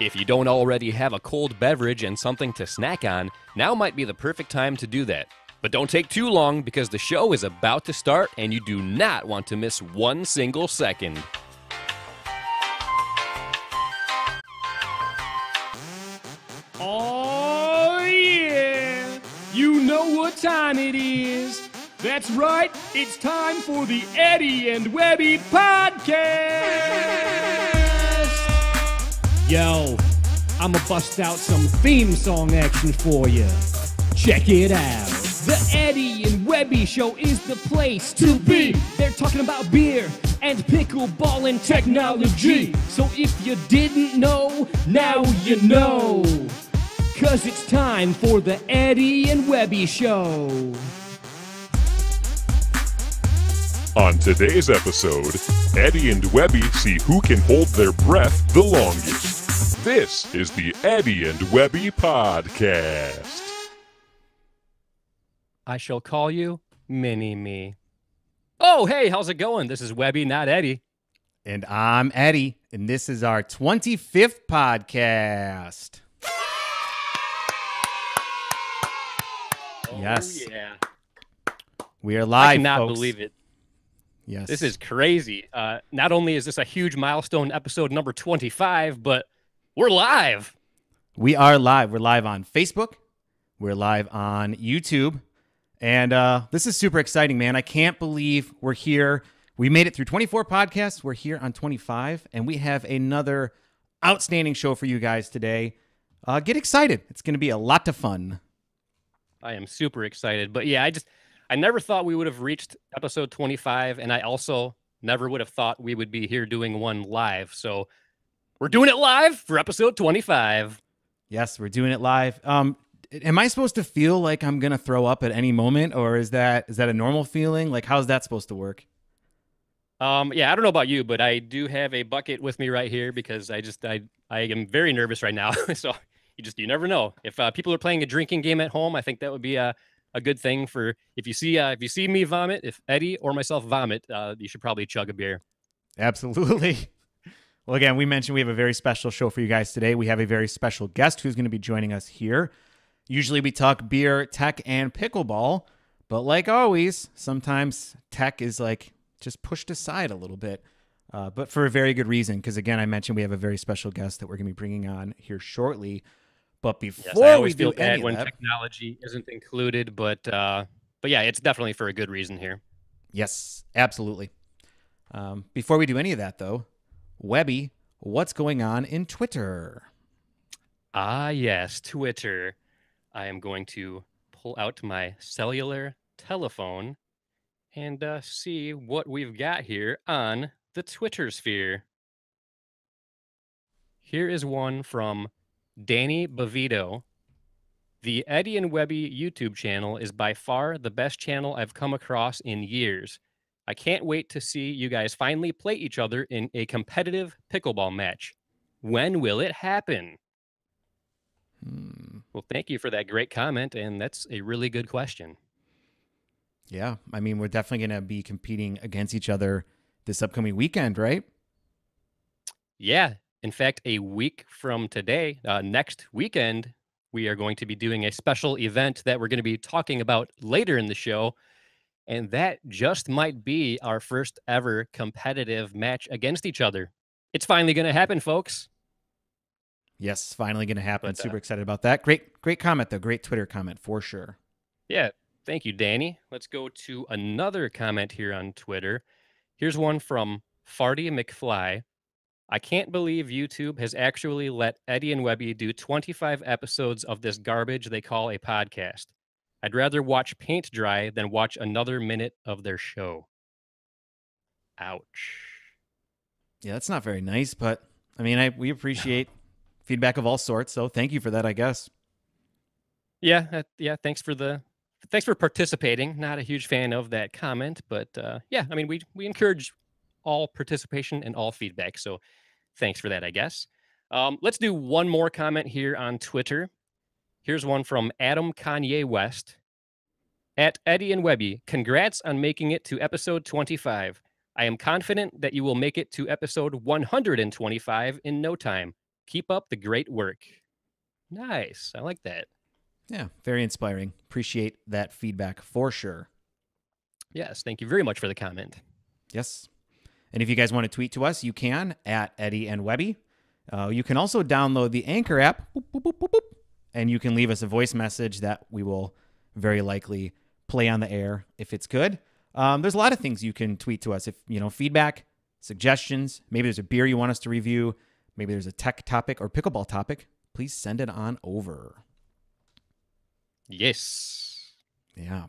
If you don't already have a cold beverage and something to snack on, now might be the perfect time to do that. But don't take too long because the show is about to start and you do not want to miss one single second. Oh, yeah! You know what time it is. That's right, it's time for the Eddie and Webby podcast! Yo, I'ma bust out some theme song action for you. Check it out. The Eddie and Webby Show is the place to be. They're talking about beer and pickleball and technology. So if you didn't know, now you know. 'Cause it's time for the Eddie and Webby Show. On today's episode, Eddie and Webby see who can hold their breath the longest. This is the Eddie and Webby podcast. I shall call you Mini-Me. Oh, hey, how's it going? This is Webby, not Eddie. And I'm Eddie, and this is our 25th podcast. Yes. Oh, yeah. We are live, I cannot folks. believe it. Yes. This is crazy. Not only is this a huge milestone episode number 25, but we're live. We are live. We're live on Facebook. We're live on YouTube. And this is super exciting, man. I can't believe we're here. We made it through 24 podcasts. We're here on 25, and we have another outstanding show for you guys today. Get excited. It's going to be a lot of fun. I am super excited. But yeah, I never thought we would have reached episode 25, and I also never would have thought we would be here doing one live. So we're doing it live for episode 25. Yes, we're doing it live. Am I supposed to feel like I'm going to throw up at any moment, or is that a normal feeling? Like, how's that supposed to work? Yeah, I don't know about you, but I do have a bucket with me right here because I am very nervous right now. So you never know. If people are playing a drinking game at home, I think that would be a good thing for if you see me vomit, if Eddie or myself vomit, you should probably chug a beer. Absolutely. Well, again, we mentioned we have a very special show for you guys today. We have a very special guest who's going to be joining us here. Usually we talk beer, tech, and pickleball, but like always, sometimes tech is like just pushed aside a little bit, but for a very good reason. Because again, I mentioned we have a very special guest that we're going to be bringing on here shortly. But before I always we do feel bad any when of that, technology isn't included, but yeah, it's definitely for a good reason here. yes, absolutely. Before we do any of that, though, Webby, what's going on in Twitter? Ah, yes, Twitter. I am going to pull out my cellular telephone and see what we've got here on the Twitter sphere. Here is one from Danny Bavito. The Eddie and Webby YouTube channel is by far the best channel I've come across in years. I can't wait to see you guys finally play each other in a competitive pickleball match. When will it happen? Well, thank you for that great comment, and that's a really good question. Yeah, I mean, we're definitely going to be competing against each other this upcoming weekend, right? Yeah, in fact, a week from today, next weekend, we are going to be doing a special event that we're going to be talking about later in the show, and that just might be our first ever competitive match against each other. It's finally going to happen, folks. Yes, finally going to happen. But, Super excited about that. Great comment, though. Great Twitter comment for sure. Yeah, thank you, Danny. Let's go to another comment here on Twitter. Here's one from Farty McFly. I can't believe YouTube has actually let Eddie and Webby do 25 episodes of this garbage they call a podcast. I'd rather watch paint dry than watch another minute of their show. Ouch. Yeah, that's not very nice, but I mean, we appreciate feedback of all sorts, so thank you for that, I guess. Yeah, thanks for participating. Not a huge fan of that comment, but yeah, I mean, we encourage all participation and all feedback, so thanks for that, I guess. Let's do one more comment here on Twitter. Here's one from Adam Kanye West. At Eddie and Webby, congrats on making it to episode 25. I am confident that you will make it to episode 125 in no time. Keep up the great work. Nice. I like that. Yeah, very inspiring. Appreciate that feedback for sure. Yes. Thank you very much for the comment. Yes. And if you guys want to tweet to us, you can at Eddie and Webby. You can also download the Anchor app, boop, boop, boop, boop, boop, and you can leave us a voice message that we will very likely play on the air if it's good. There's a lot of things you can tweet to us. If, feedback, suggestions, maybe there's a beer you want us to review, maybe there's a tech topic or pickleball topic, please send it on over. Yes. Yeah.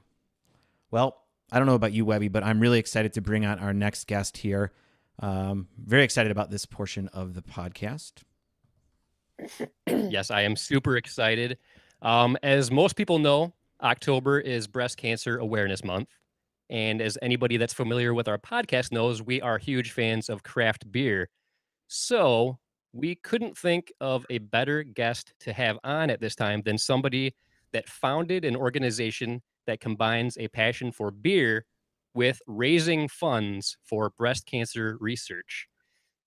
Well, I don't know about you, Webby, but I'm really excited to bring on our next guest here. Very excited about this portion of the podcast. Yes, I am super excited. As most people know, October is Breast Cancer Awareness Month. And as anybody that's familiar with our podcast knows, we are huge fans of craft beer. So we couldn't think of a better guest to have on at this time than somebody that founded an organization that combines a passion for beer with raising funds for breast cancer research.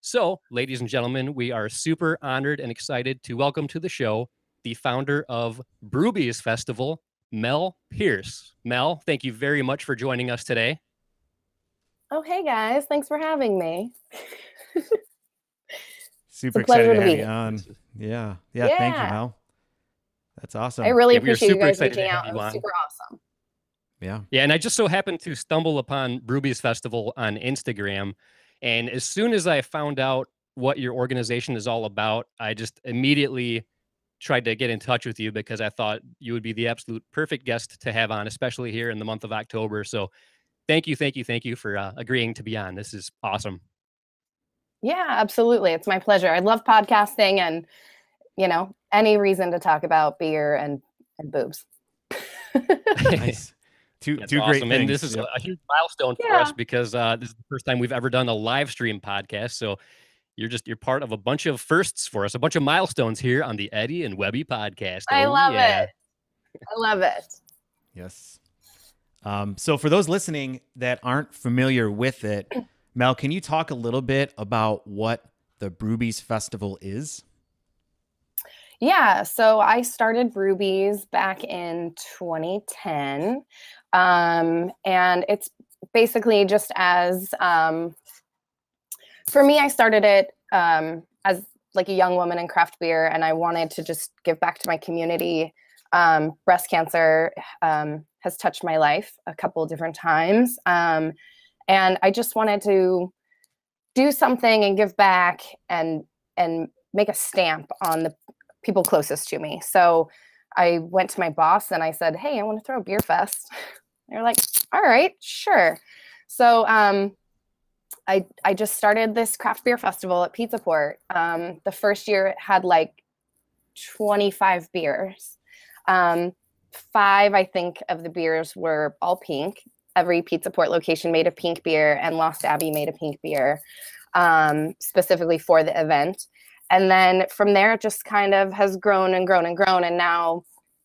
So, ladies and gentlemen, we are super honored and excited to welcome to the show the founder of Brewbies Festival, Mel Pierce. Mel, thank you very much for joining us today. Oh, hey guys. Thanks for having me. Super It's a pleasure excited to to have be you here. on. Yeah. Thank you, Mel. That's awesome. I really Yeah, we are appreciate you super guys excited to reaching have out. It you was on. super awesome. Yeah. Yeah, and I just so happened to stumble upon Brewbies Festival on Instagram. And as soon as I found out what your organization is all about, I just immediately tried to get in touch with you because I thought you would be the absolute perfect guest to have on, especially here in the month of October. So thank you for agreeing to be on. This is awesome. Yeah, absolutely. It's my pleasure. I love podcasting and, any reason to talk about beer and boobs. Nice. Two That's great awesome. things. And this is Yep. a huge milestone for us because this is the first time we've ever done a live stream podcast. So you're part of a bunch of firsts for us, a bunch of milestones here on the Eddie and Webby podcast. I love yeah. it. I love it. Yes. So for those listening that aren't familiar with it, Mel, can you talk a little bit about what the Brewbies Festival is? Yeah, so I started Brewbies back in 2010. And it's basically just as, for me, I started it as like a young woman in craft beer, and I wanted to just give back to my community. Breast cancer has touched my life a couple of different times. And I just wanted to do something and give back and make a stamp on the people closest to me. So I went to my boss and I said, hey, I want to throw a beer fest. They're like, all right, sure. So I just started this craft beer festival at Pizza Port. The first year it had like 25 beers. 5, I think, of the beers were all pink. Every Pizza Port location made a pink beer, and Lost Abbey made a pink beer specifically for the event. And then from there, it just kind of has grown and grown and grown. And now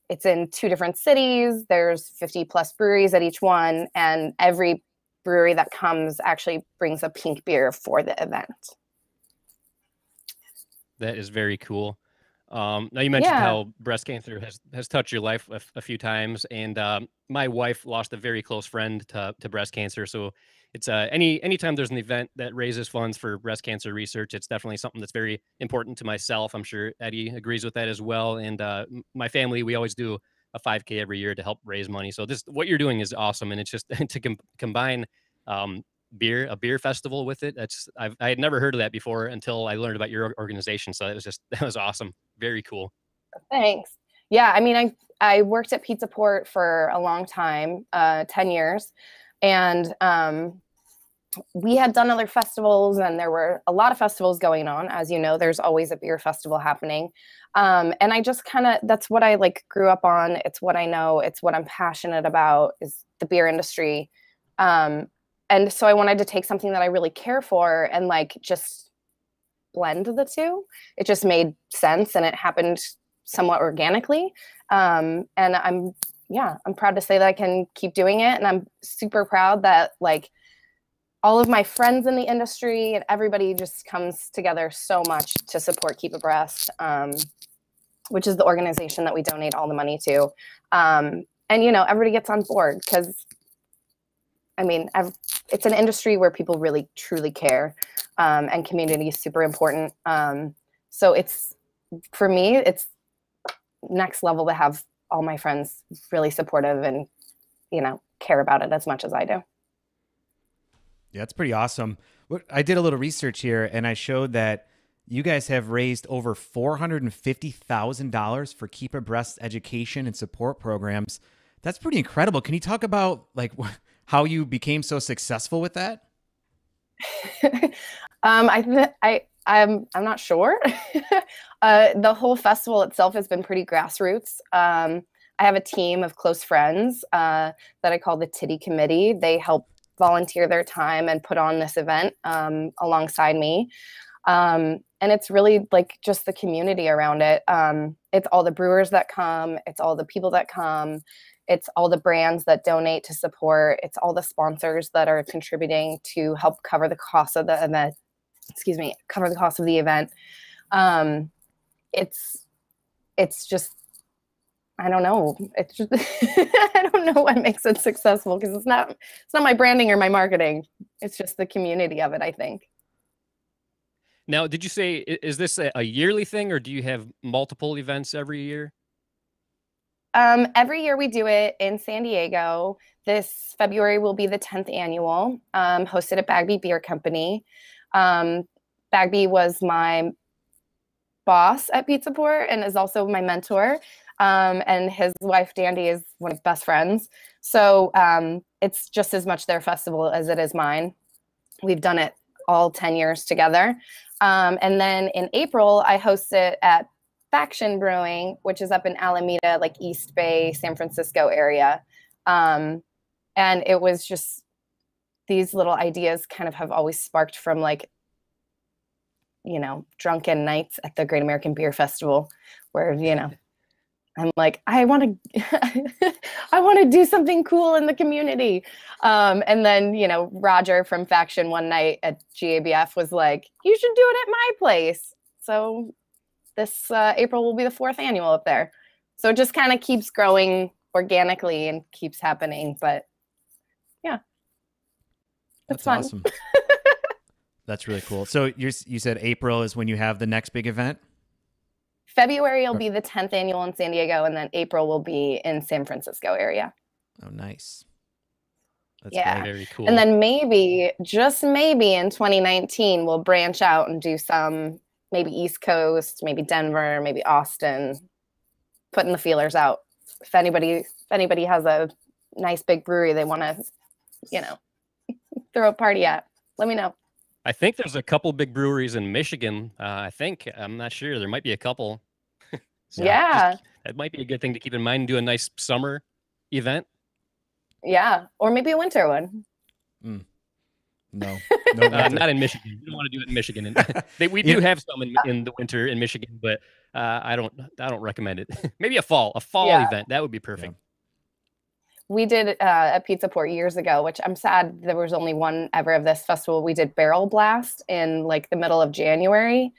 it's in 2 different cities. There's 50 plus breweries at each one. And every brewery that comes actually brings a pink beer for the event. That is very cool. Now you mentioned how breast cancer has touched your life a few times, and my wife lost a very close friend to breast cancer. So it's anytime there's an event that raises funds for breast cancer research, it's definitely something that's very important to myself. I'm sure Eddie agrees with that as well. And my family, we always do a 5K every year to help raise money. So what you're doing is awesome, and it's just to combine a beer festival with it. I had never heard of that before until I learned about your organization. So that was awesome. Very cool. Thanks. Yeah, I mean, I worked at Pizza Port for a long time, 10 years, and we had done other festivals, and there were a lot of festivals going on. As you know, there's always a beer festival happening. And I just that's what I grew up on. It's what I know. It's what I'm passionate about, is the beer industry. And so I wanted to take something that I really care for and just blend the two. It just made sense, and it happened somewhat organically. And I'm proud to say that I can keep doing it. And I'm super proud that all of my friends in the industry and everybody just comes together so much to support Keep Abreast, which is the organization that we donate all the money to. And, you know, everybody gets on board because, I mean, it's an industry where people really, truly care, and community is super important. So it's, for me, it's next level to have all my friends really supportive and, you know, care about it as much as I do. Yeah, it's pretty awesome. I did a little research here, and I showed that you guys have raised over $450,000 for Keep Abreast education and support programs. That's pretty incredible. Can you talk about like how you became so successful with that? I'm not sure. The whole festival itself has been pretty grassroots. I have a team of close friends that I call the Titty Committee. They help volunteer their time and put on this event alongside me. And it's really like just the community around it. It's all the brewers that come. It's all the people that come. It's all the brands that donate to support. It's all the sponsors that are contributing to help cover the cost of the event. Cover the cost of the event. It's just, I don't know. It's just, I don't know what makes it successful because it's not my branding or my marketing. It's just the community of it, I think. Now, did you say, is this a yearly thing or do you have multiple events every year? Every year we do it in San Diego. This February will be the 10th annual, hosted at Bagby Beer Company. Bagby was my boss at Pizza Port and is also my mentor. And his wife, Dandy, is one of my best friends. So it's just as much their festival as it is mine. We've done it all 10 years together. And then in April, I host it at Faction Brewing, which is up in Alameda, like East Bay, San Francisco area. And it was just, these little ideas kind of have always sparked from like, you know, drunken nights at the Great American Beer Festival where, you know, I'm like, I want to do something cool in the community. And then, you know, Roger from Faction one night at GABF was like, you should do it at my place. So this April will be the 4th annual up there. So it just kind of keeps growing organically and keeps happening. But yeah, it's fun. Awesome. That's really cool. So you said April is when you have the next big event? February will be the 10th annual in San Diego, and then April will be in San Francisco area. Oh, nice. That's yeah. great. Very cool. And then maybe, just maybe in 2019, we'll branch out and do some, maybe East Coast, maybe Denver, maybe Austin, putting the feelers out. If anybody has a nice big brewery they want to, you know, throw a party at, let me know. I think there's a couple big breweries in Michigan. I'm not sure. There might be a couple. So yeah. That might be a good thing to keep in mind. Do a nice summer event. Yeah. Or maybe a winter one. No, not in Michigan. You don't want to do it in Michigan. We do have some in the winter in Michigan, but I don't recommend it. Maybe a fall event. That would be perfect. Yeah. We did a Pizza Port years ago, which I'm sad there was only one ever of this festival. We did Barrel Blast in like the middle of January.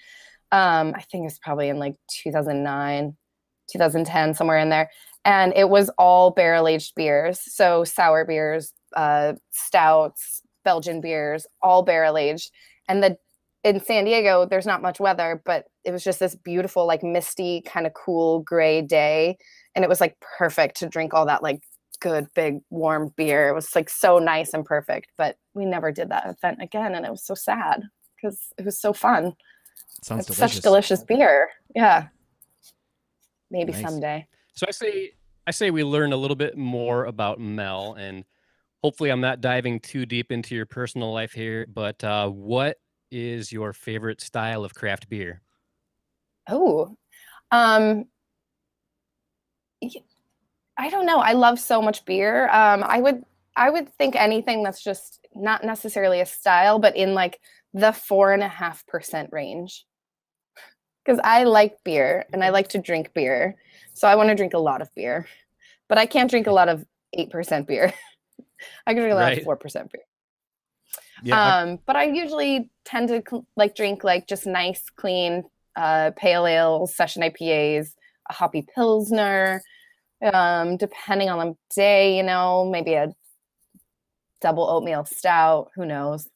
I think it's probably in like 2009, 2010, somewhere in there. And it was all barrel-aged beers. So sour beers, stouts, Belgian beers, all barrel-aged. And in San Diego, there's not much weather, but it was just this beautiful, like misty, kind of cool gray day. And it was like perfect to drink all that like good, big, warm beer. It was like so nice and perfect, but we never did that event again. And it was so sad because it was so fun. Sounds it's delicious. Such delicious beer. Yeah. Maybe Nice. someday. So I say we learn a little bit more about Mel, and hopefully I'm not diving too deep into your personal life here, but what is your favorite style of craft beer? Oh, I don't know. I love so much beer. I would think anything that's just not necessarily a style, but in like the 4.5% range. Because I like beer and I like to drink beer. So I want to drink a lot of beer, but I can't drink a lot of 8% beer. I can drink a lot of 4% beer. Yeah. But I usually tend to drink like just nice, clean pale ales, session IPAs, a hoppy pilsner, depending on the day, maybe a double oatmeal stout. Who knows?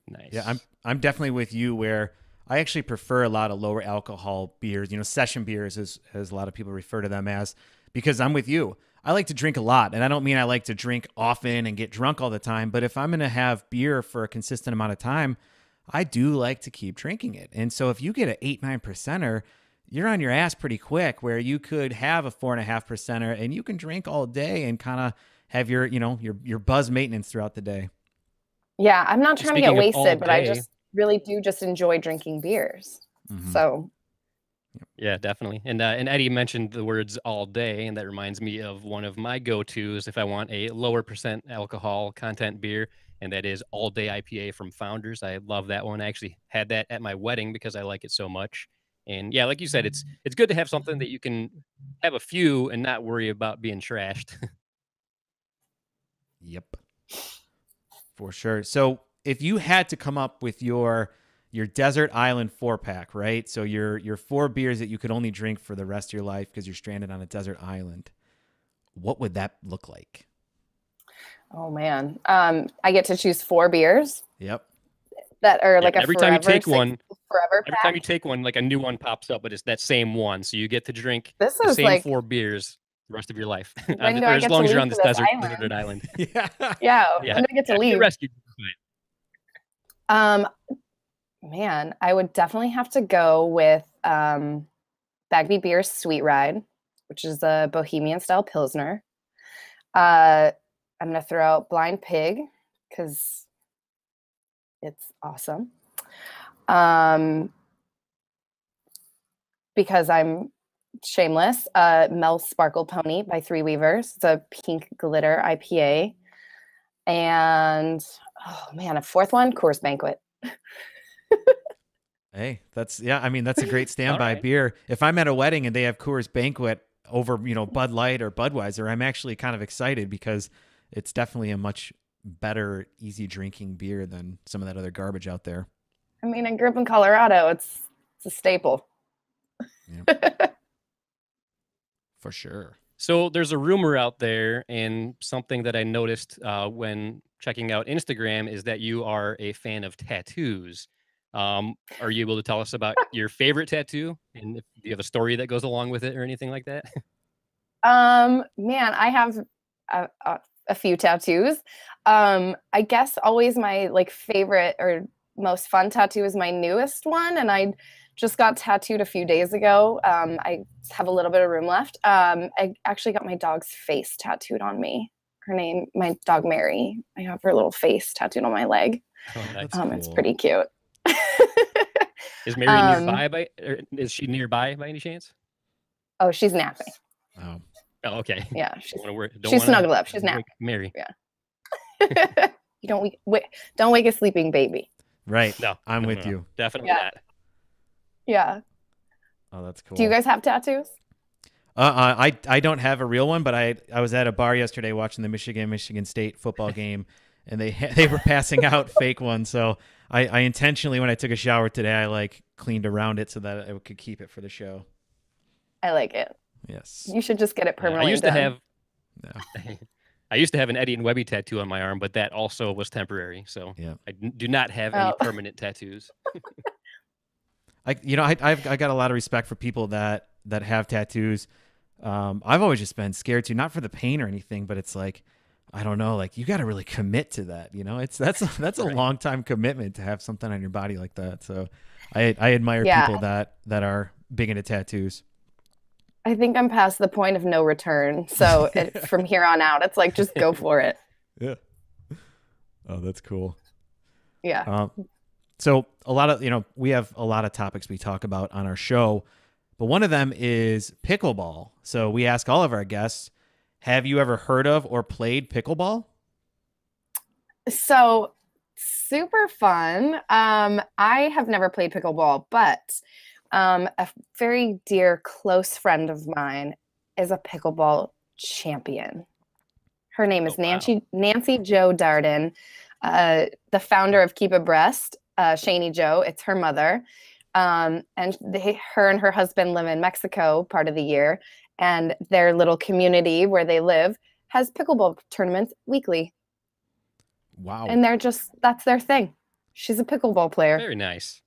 Nice. Yeah, I'm definitely with you where I actually prefer a lot of lower alcohol beers, session beers as a lot of people refer to them as, because I'm with you. I like to drink a lot, and I don't mean I like to drink often and get drunk all the time, but if I'm going to have beer for a consistent amount of time, I do like to keep drinking it. And so if you get an 8-9%er, you're on your ass pretty quick, where you could have a 4.5%er and you can drink all day and kind of have your buzz maintenance throughout the day. Yeah, I'm not trying to get Speaking of all wasted, but I day- just really do just enjoy drinking beers. Mhm. So Yeah, definitely. And Eddie mentioned the words all day, and that reminds me of one of my go-tos if I want a lower percent alcohol content beer, and that is All Day IPA from Founders. I love that one. I actually had that at my wedding because I like it so much. And yeah, like you said, it's good to have something that you can have a few and not worry about being trashed. Yep. For sure. So if you had to come up with your desert island 4-pack, right? So your 4 beers that you could only drink for the rest of your life because you're stranded on a desert island, what would that look like? oh man, I get to choose 4 beers Yep. that are like a every time you forever, take one, forever every pack. time you take one, like a new one pops up, but it's that same one. So you get to drink This the is same like 4 beers the rest of your life. When Or do I as get long to as you're leave on for this this deserted island. Yeah. Yeah, Yeah. when do I get to Get leave? rescued. Man, I would definitely have to go with Bagby Beer's Sweet Ride, which is a Bohemian style Pilsner. I'm going to throw out Blind Pig because it's awesome. Because I'm shameless, Mel Sparkle Pony by Three Weavers. It's a pink glitter IPA. And, oh man, a 4th one, Coors Banquet. Hey, that's a great standby right. beer. If I'm at a wedding and they have Coors Banquet over, Bud Light or Budweiser, I'm actually kind of excited because it's definitely a much better, easy drinking beer than some of that other garbage out there. I mean, I grew up in Colorado. It's a staple. Yeah. For sure. So there's a rumor out there, and something that I noticed when checking out Instagram is that you are a fan of tattoos. Are you able to tell us about your favorite tattoo, and if you have a story that goes along with it or anything like that? Man, I have a few tattoos. I guess always my favorite or most fun tattoo is my newest one, and I just got tattooed a few days ago. I have a little bit of room left. I actually got my dog's face tattooed on me. My dog Mary. I have her little face tattooed on my leg. Oh, nice. It's pretty cute. Is Mary nearby? Is she nearby by any chance? Oh, she's napping. Oh. Oh, okay. Yeah, she's snuggled up. She's napping. Mary. Yeah. You don't wake a sleeping baby. Right. No, I'm with you. Definitely Yeah. not. Yeah. Oh, that's cool. Do you guys have tattoos? I don't have a real one, but I was at a bar yesterday watching the Michigan State football game, and they were passing out fake ones. So I intentionally, when I took a shower today, I cleaned around it so that I could keep it for the show. I like it. Yes. You should just get it permanently I used done. to have. No. I used to have an Eddie and Webby tattoo on my arm, but that also was temporary. So Yeah. I do not have any permanent tattoos. I've got a lot of respect for people that have tattoos. I've always just been scared to, not for the pain or anything, but it's I don't know, you got to really commit to that. That's a Right. long time commitment to have something on your body like that. So I admire people that are big into tattoos. I think I'm past the point of no return. So from here on out, it's just go for it. Yeah. Oh, that's cool. Yeah. So a lot of, we have a lot of topics we talk about on our show, but one of them is pickleball. So we ask all of our guests, have you ever heard of or played pickleball? So super fun. I have never played pickleball, but a very dear close friend of mine is a pickleball champion. Her name is Nancy Jo Darden. the founder of Keep Abreast, Shani Joe. It's her mother. And her and her husband live in Mexico part of the year. And their little community where they live has pickleball tournaments weekly. Wow. And that's their thing. She's a pickleball player. Very nice.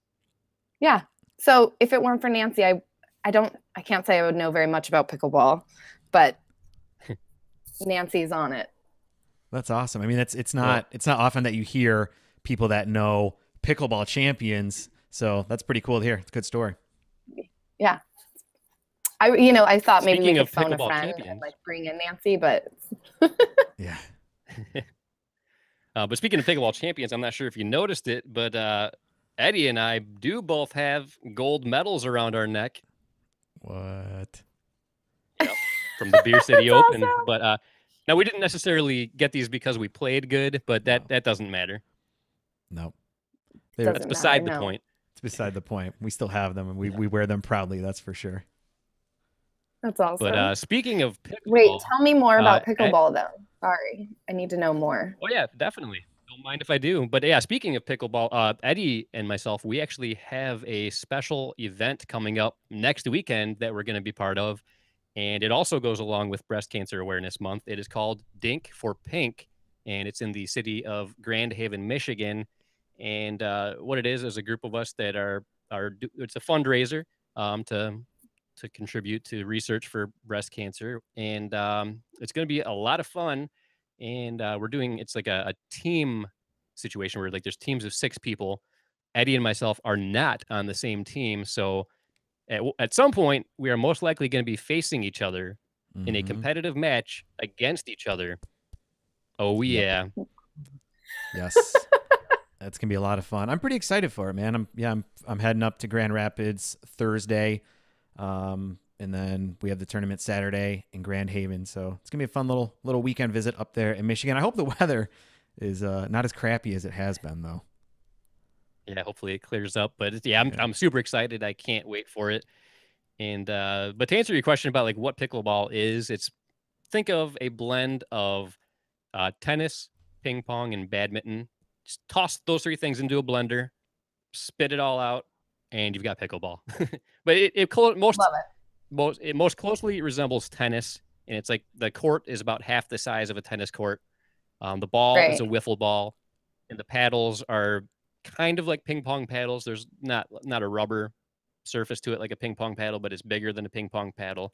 Yeah. So if it weren't for Nancy, I can't say I would know very much about pickleball, but Nancy's on it. That's awesome. I mean, it's not often that you hear people that know pickleball champions. So that's pretty cool to hear. It's a good story. Yeah. I thought maybe Speaking we could of phone a pickleball friend champions. and like bring in Nancy, but Yeah. But speaking of pickleball champions, I'm not sure if you noticed it, but Eddie and I do both have gold medals around our neck. What? Yep, from the Beer City That's Open. awesome. But now we didn't necessarily get these because we played good, but that doesn't matter. No. Doesn't That's beside matter, the no. point. It's beside the point. We still have them, and we wear them proudly. That's for sure. That's awesome. But speaking of pickleball, Wait, tell me more about Ed- pickleball though. Sorry, I need to know more. oh yeah, definitely. Don't mind if I do. But yeah, speaking of pickleball, Eddie and myself, we actually have a special event coming up next weekend that we're going to be part of. And it also goes along with Breast Cancer Awareness Month. It is called Dink for Pink, and it's in the city of Grand Haven, Michigan. And what it is a group of us that it's a fundraiser to contribute to research for breast cancer. And it's going to be a lot of fun. And it's like a team situation where like there's teams of 6 people. Eddie and myself are not on the same team. So at some point, we are most likely going to be facing each other in a Mhm. competitive match against each other. Oh, yeah. Yes. That's gonna be a lot of fun. I'm pretty excited for it, man. I'm heading up to Grand Rapids Thursday, and then we have the tournament Saturday in Grand Haven. So it's gonna be a fun little weekend visit up there in Michigan. I hope the weather is not as crappy as it has been, though. Yeah, hopefully it clears up. But I'm super excited. I can't wait for it. And but to answer your question about like what pickleball is, think of a blend of tennis, ping pong, and badminton. Just toss those 3 things into a blender, spit it all out, and you've got pickleball. But it most closely resembles tennis, and it's like the court is about half the size of a tennis court. The ball is a Right. wiffle ball, and the paddles are kind of like ping pong paddles. There's not a rubber surface to it like a ping pong paddle, but it's bigger than a ping pong paddle.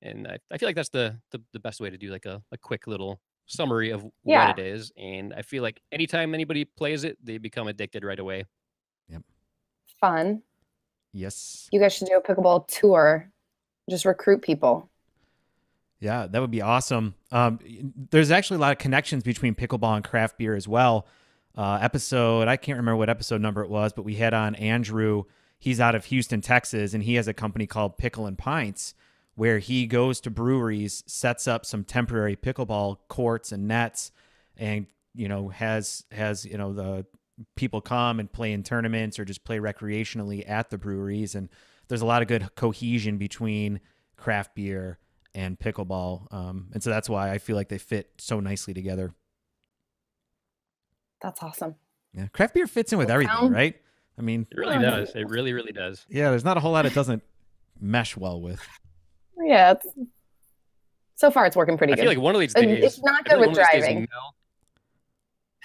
And I feel like that's the best way to do like a quick little summary of Yeah. what it is. And I feel like anytime anybody plays it, they become addicted right away. Yep. Fun. Yes. You guys should do a pickleball tour. Just recruit people. Yeah, that would be awesome. There's actually a lot of connections between pickleball and craft beer as well. I can't remember what episode number it was, but we had on Andrew. He's out of Houston, Texas, and he has a company called Pickle and Pints, where he goes to breweries, sets up some temporary pickleball courts and nets, and has the people come and play in tournaments or just play recreationally at the breweries. And there's a lot of good cohesion between craft beer and pickleball, and so that's why I feel like they fit so nicely together. That's awesome. Yeah, craft beer fits in with everything, right? I mean, It really does. It really, really does. yeah, there's not a whole lot it doesn't mesh well with. Yeah. So far, it's working pretty I good. feel like one of these And days. it's not I feel good like with one of these days driving.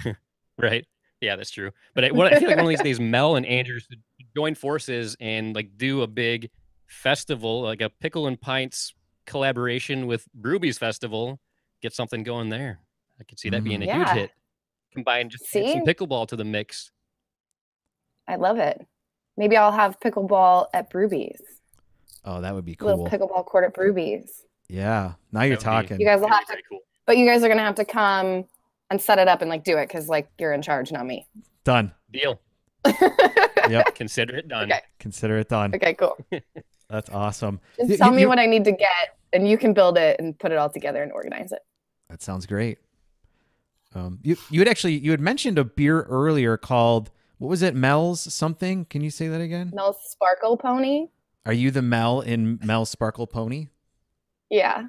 Mel- right? Yeah, that's true. But I feel like one of these days, Mel and Andrew should join forces and like do a big festival, like a Pickle and Pints collaboration with Brewbies Festival. Get something going there. I could see that being a huge Yeah. hit. Combine just add See? some pickleball to the mix. I love it. Maybe I'll have pickleball at Brewbies. Oh, that would be cool. Little pickleball court at Brewbies. Yeah, now you're That would be- talking. You guys will have to, Very cool. but you guys are gonna have to come and set it up and like do it because like you're in charge, not me. Done. Deal. Yep, Consider it done. Okay. consider it done. Okay, cool. That's awesome. Just tell me what I need to get, and you can build it and put it all together and organize it. That sounds great. You had mentioned a beer earlier called, what was it, Mel's something? Can you say that again? Mel's Sparkle Pony. Are you the Mel in Mel's Sparkle Pony? Yeah.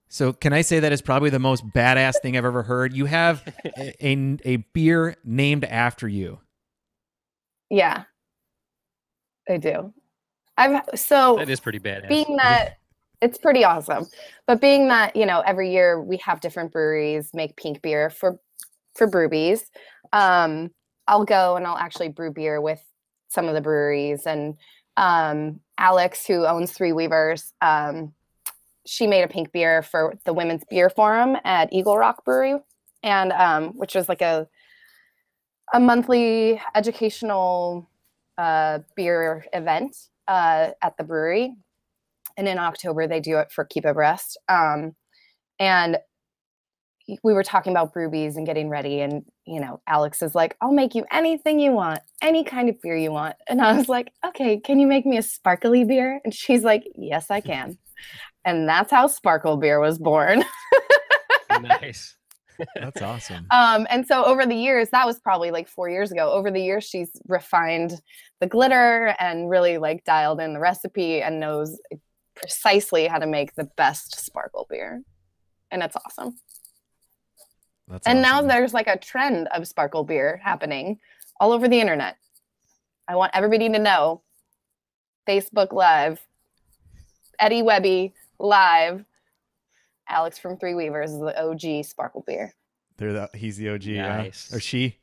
So can I say that is probably the most badass thing I've ever heard? You have a beer named after you. Yeah, I do. So That is pretty badass. being that it's pretty awesome, but being that, every year we have different breweries make pink beer for Brewbies. I'll go and I'll actually brew beer with some of the breweries, and Alex, who owns Three Weavers, she made a pink beer for the Women's Beer Forum at Eagle Rock Brewery, and which was like a monthly educational beer event at the brewery. And in October, they do it for Keep Abreast. And we were talking about Brewbies and getting ready. And, Alex is like, I'll make you anything you want, any kind of beer you want. And I was like, okay, can you make me a sparkly beer? And she's like, yes, I can. And that's how Sparkle Beer was born. Nice. That's awesome. And so over the years, that was probably like 4 years ago. Over the years, she's refined the glitter and really like dialed in the recipe and knows precisely how to make the best sparkle beer. And it's awesome. That's and awesome. Now there's like a trend of sparkle beer happening all over the internet. I want everybody to know. Facebook Live, Eddie Webby Live. Alex from Three Weavers is the OG sparkle beer. He's the OG, nice. Or she?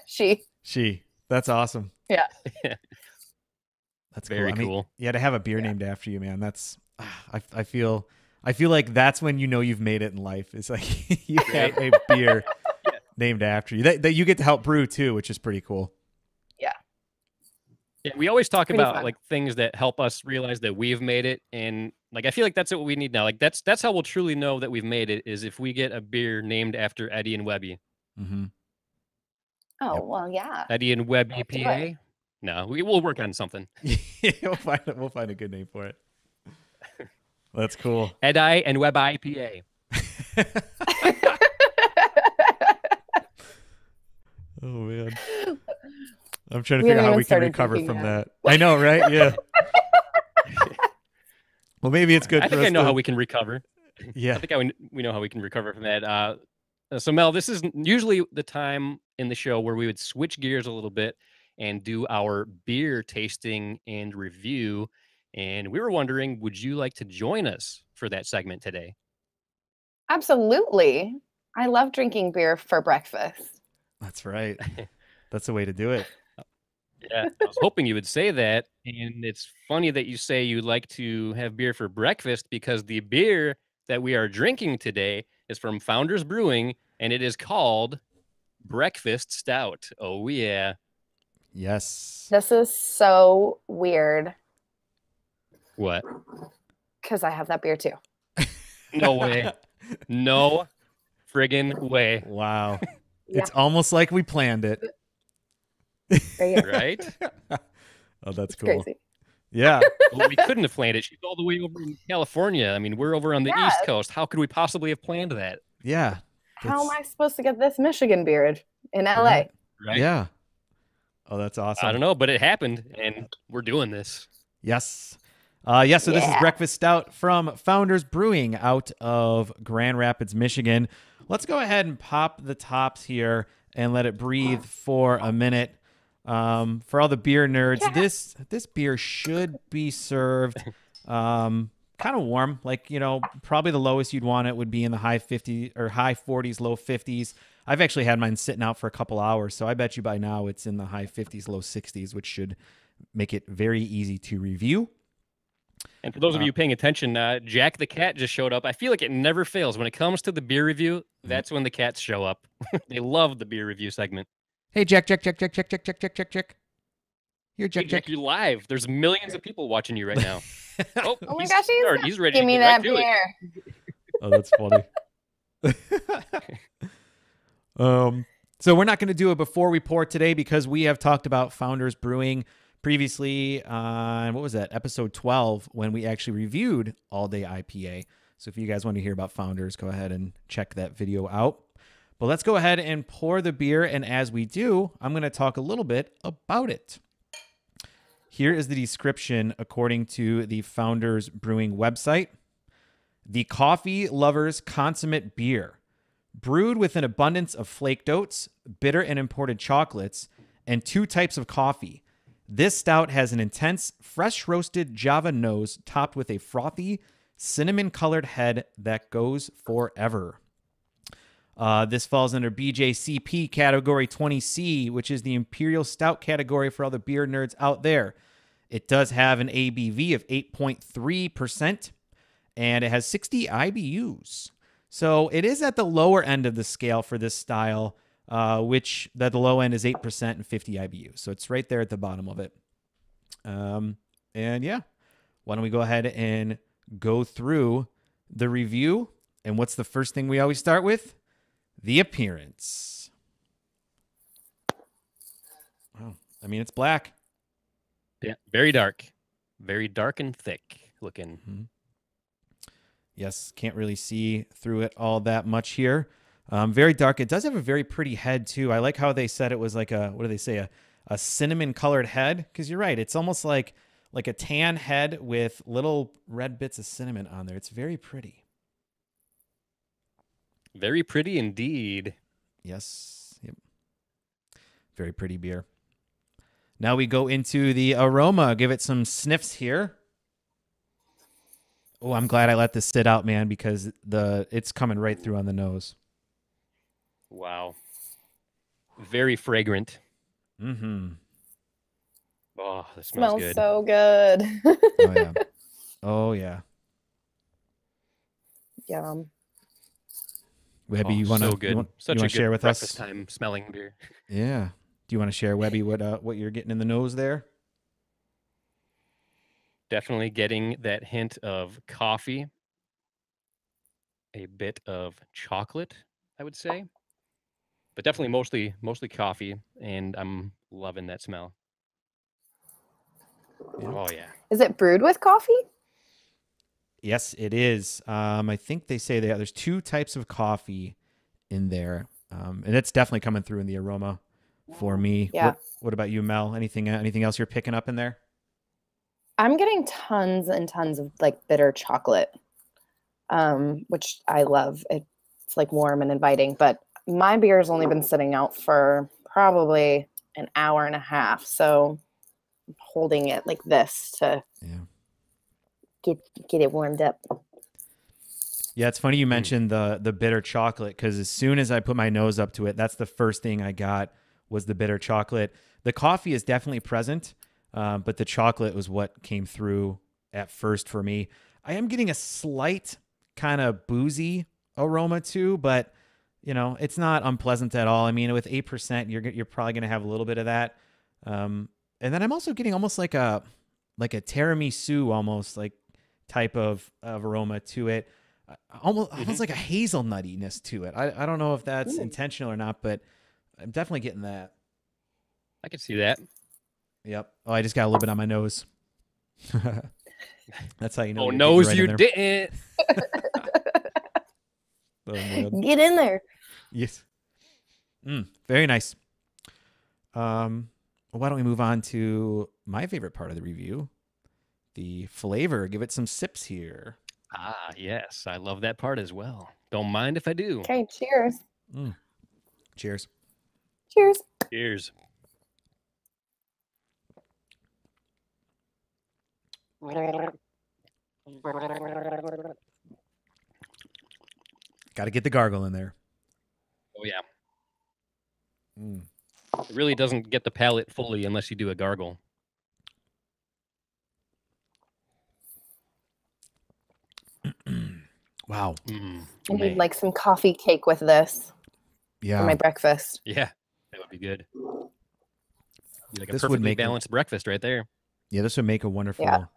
She. That's awesome. Yeah. That's very cool. cool. Yeah, to have a beer named after you, man. That's I feel like that's when you've made it in life. It's like you have a beer named after you that you get to help brew too, which is pretty cool. Yeah, we always talk Pretty about fun. like things that help us realize that we've made it, and like I feel like that's what we need now. Like that's how we'll truly know that we've made it, is if we get a beer named after Eddie and Webby. Mm-hmm. Oh, Yep. well, yeah. Eddie and Webby Let's do PA. it. No, we'll work on something. We'll find a good name for it. That's cool. Eddie and Webby IPA. Oh man, I'm trying to We figure out haven't how even we can started recover drinking from yet. that. I know, right? Yeah. Well, maybe it's good. I think for I us know to- how we can recover. Yeah. I think we know how we can recover from that. So Mel, this is usually the time in the show where we would switch gears a little bit and do our beer tasting and review. And we were wondering, would you like to join us for that segment today? Absolutely. I love drinking beer for breakfast. That's right. That's the way to do it. Yeah, I was hoping you would say that. And it's funny that you say you like to have beer for breakfast, because the beer that we are drinking today is from Founders Brewing, and it is called Breakfast Stout. Oh, yeah. Yes. This is so weird What? because I have that beer too. No way. No friggin' way. Wow. Yeah. It's almost like we planned it. There you go. Right? Oh, that's It's cool. crazy. Yeah. Well, we couldn't have planned it. She's all the way over in California. I mean, we're over on the Yeah. East Coast. How could we possibly have planned that? Yeah. How am I supposed to get this Michigan beer in LA? Right. Right? Yeah. Oh, that's awesome. I don't know, but it happened, and we're doing this. Yes. So this is Yeah. Breakfast Stout from Founders Brewing out of Grand Rapids, Michigan. Let's go ahead and pop the tops here and let it breathe for a minute. For all the beer nerds, Yeah. this beer should be served kind of warm. Like, probably the lowest you'd want it would be in the high 50s or high 40s, low 50s. I've actually had mine sitting out for a couple hours, so I bet you by now it's in the high 50s, low 60s, which should make it very easy to review. And for those of you paying attention, Jack the cat just showed up. I feel like it never fails. When it comes to the beer review, that's when the cats show up. They love the beer review segment. Hey, Jack. Here, Jack, Hey, Jack. Jack, you're live. There's millions of people watching you right now. Oh my gosh, he's ready give to me get that right to it. beer. Oh, that's funny. So we're not going to do it before we pour today, because we have talked about Founders Brewing previously on, what was that, episode 12, when we actually reviewed All Day IPA. So if you guys want to hear about Founders, go ahead and check that video out. But let's go ahead and pour the beer, and as we do, I'm going to talk a little bit about it. Here is the description according to the Founders Brewing website. the Coffee Lovers Consummate Beer. Brewed with an abundance of flaked oats, bitter and imported chocolates, and 2 types of coffee. This stout has an intense, fresh roasted Java nose topped with a frothy, cinnamon-colored head that goes forever. This falls under BJCP category 20C, which is the Imperial Stout category for all the beer nerds out there. It does have an ABV of 8.3%, and it has 60 IBUs. So it is at the lower end of the scale for this style, which the low end is 8% and 50 IBUs. So it's right there at the bottom of it. And yeah, why don't we go ahead and go through the review? And what's the first thing we always start with? The appearance. Wow. I mean, it's black. Yeah, very dark and thick looking. Mm-hmm. Yes, can't really see through it all that much here. Very dark. It does have a very pretty head too. I like how they said it was like a, what do they say, a cinnamon colored head? Because you're right, it's almost like a tan head with little red bits of cinnamon on there. It's very pretty. Very pretty indeed. Yes. Yep. Very pretty beer. Now we go into the aroma. Give it some sniffs here. Oh, I'm glad I let this sit out, man, because it's coming right through on the nose. Wow. Very fragrant. Mm-hmm. Oh, that smells good. So good. Oh, yeah. Oh, yeah. Yum. Webby, you want to so good. Such a share good with breakfast us? Time smelling beer. Yeah. Do you want to share, Webby, what you're getting in the nose there? Definitely getting that hint of coffee, a bit of chocolate, I would say, but definitely mostly coffee, and I'm loving that smell. Yeah. Oh yeah. Is it brewed with coffee? Yes, it is. I think they say there's 2 types of coffee in there, and it's definitely coming through in the aroma for me. Yeah. What about you, Mel? Anything else you're picking up in there? I'm getting tons and tons of like bitter chocolate, which I love. It's like warm and inviting, but my beer has only been sitting out for probably an hour and a half. So I'm holding it like this to get it warmed up. Yeah, it's funny you mentioned the bitter chocolate, because as soon as I put my nose up to it, that's the first thing I got was the bitter chocolate. The coffee is definitely present, but the chocolate was what came through at first for me. I am getting a slight kind of boozy aroma too, but it's not unpleasant at all. I mean, with 8%, you're probably going to have a little bit of that. And then I'm also getting almost like a tiramisu almost like type of aroma to it. Almost like a hazelnuttiness to it. I don't know if that's intentional or not, but I'm definitely getting that. I can see that. Yep. Oh, I just got a little bit on my nose. That's how you know. Oh, nose, you didn't. Oh, man. Get in there. Yes. Very nice. Why don't we move on to my favorite part of the review, the flavor. Give it some sips here. Ah, yes. I love that part as well. Don't mind if I do. Okay, cheers. Cheers. Cheers. Cheers. Got to get the gargle in there. Oh, yeah. It really doesn't get the palate fully unless you do a gargle. Wow. I need like some coffee cake with this for my breakfast. Yeah, that would be good. Be like a This would perfectly make balanced breakfast right there. Yeah, this would make a wonderful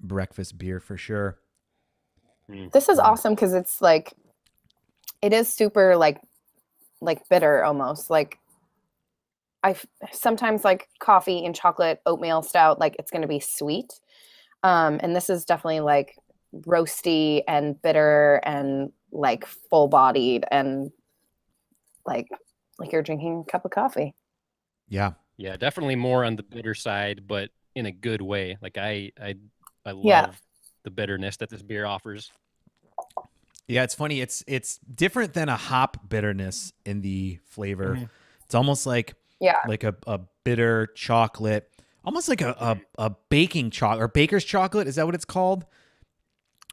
breakfast beer for sure. This is awesome because it's like, it is super like bitter almost. Like I sometimes like coffee and chocolate oatmeal stout, like it's going to be sweet. And this is definitely like roasty and bitter and like full bodied and like you're drinking a cup of coffee. Yeah. Yeah, definitely more on the bitter side, but in a good way. Like I love the bitterness that this beer offers. Yeah, it's funny. It's different than a hop bitterness in the flavor. Mm-hmm. It's almost like a bitter chocolate, almost like a baking chocolate or baker's chocolate. Is that what it's called?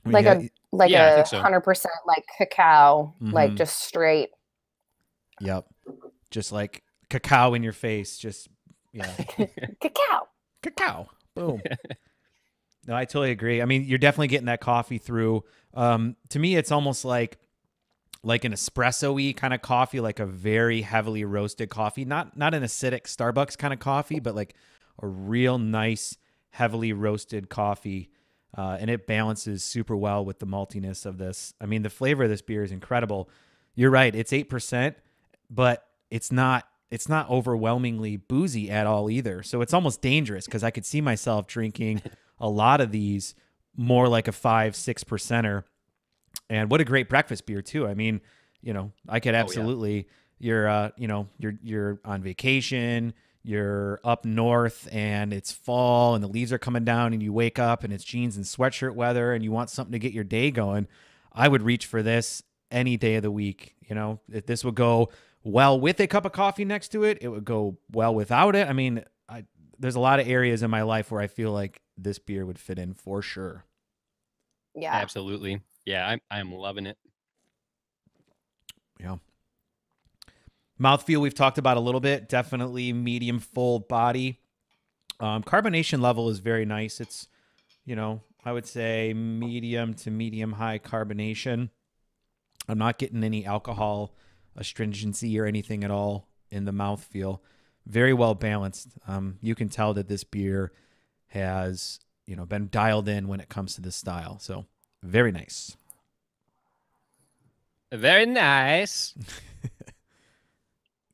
Like Yeah, I a think so. 100% like cacao, like Mhm. just straight. Yep. Just like cacao in your face. Just, yeah. Cacao. Cacao. Boom. No, I totally agree. I mean, you're definitely getting that coffee through. To me, it's almost like an espresso-y kind of coffee, like a very heavily roasted coffee. Not an acidic Starbucks kind of coffee, but like a real nice, heavily roasted coffee. And it balances super well with the maltiness of this. I mean, the flavor of this beer is incredible. You're right. It's 8%, but it's not overwhelmingly boozy at all either. So it's almost dangerous because I could see myself drinking a lot of these more like a 5-6%er. And what a great breakfast beer too. I mean, I could absolutely, you're on vacation, you're up north and it's fall and the leaves are coming down and you wake up and it's jeans and sweatshirt weather and you want something to get your day going. I would reach for this any day of the week. If this would go well with a cup of coffee next to it, it would go well without it. I mean, there's a lot of areas in my life where I feel like this beer would fit in for sure. Yeah. Absolutely. Yeah, I'm loving it. Yeah. Mouthfeel we've talked about a little bit. Definitely medium full body. Carbonation level is very nice. It's, I would say medium to medium high carbonation. I'm not getting any alcohol astringency or anything at all in the mouthfeel. Very well balanced. You can tell that this beer has, been dialed in when it comes to this style. So very nice. Very nice.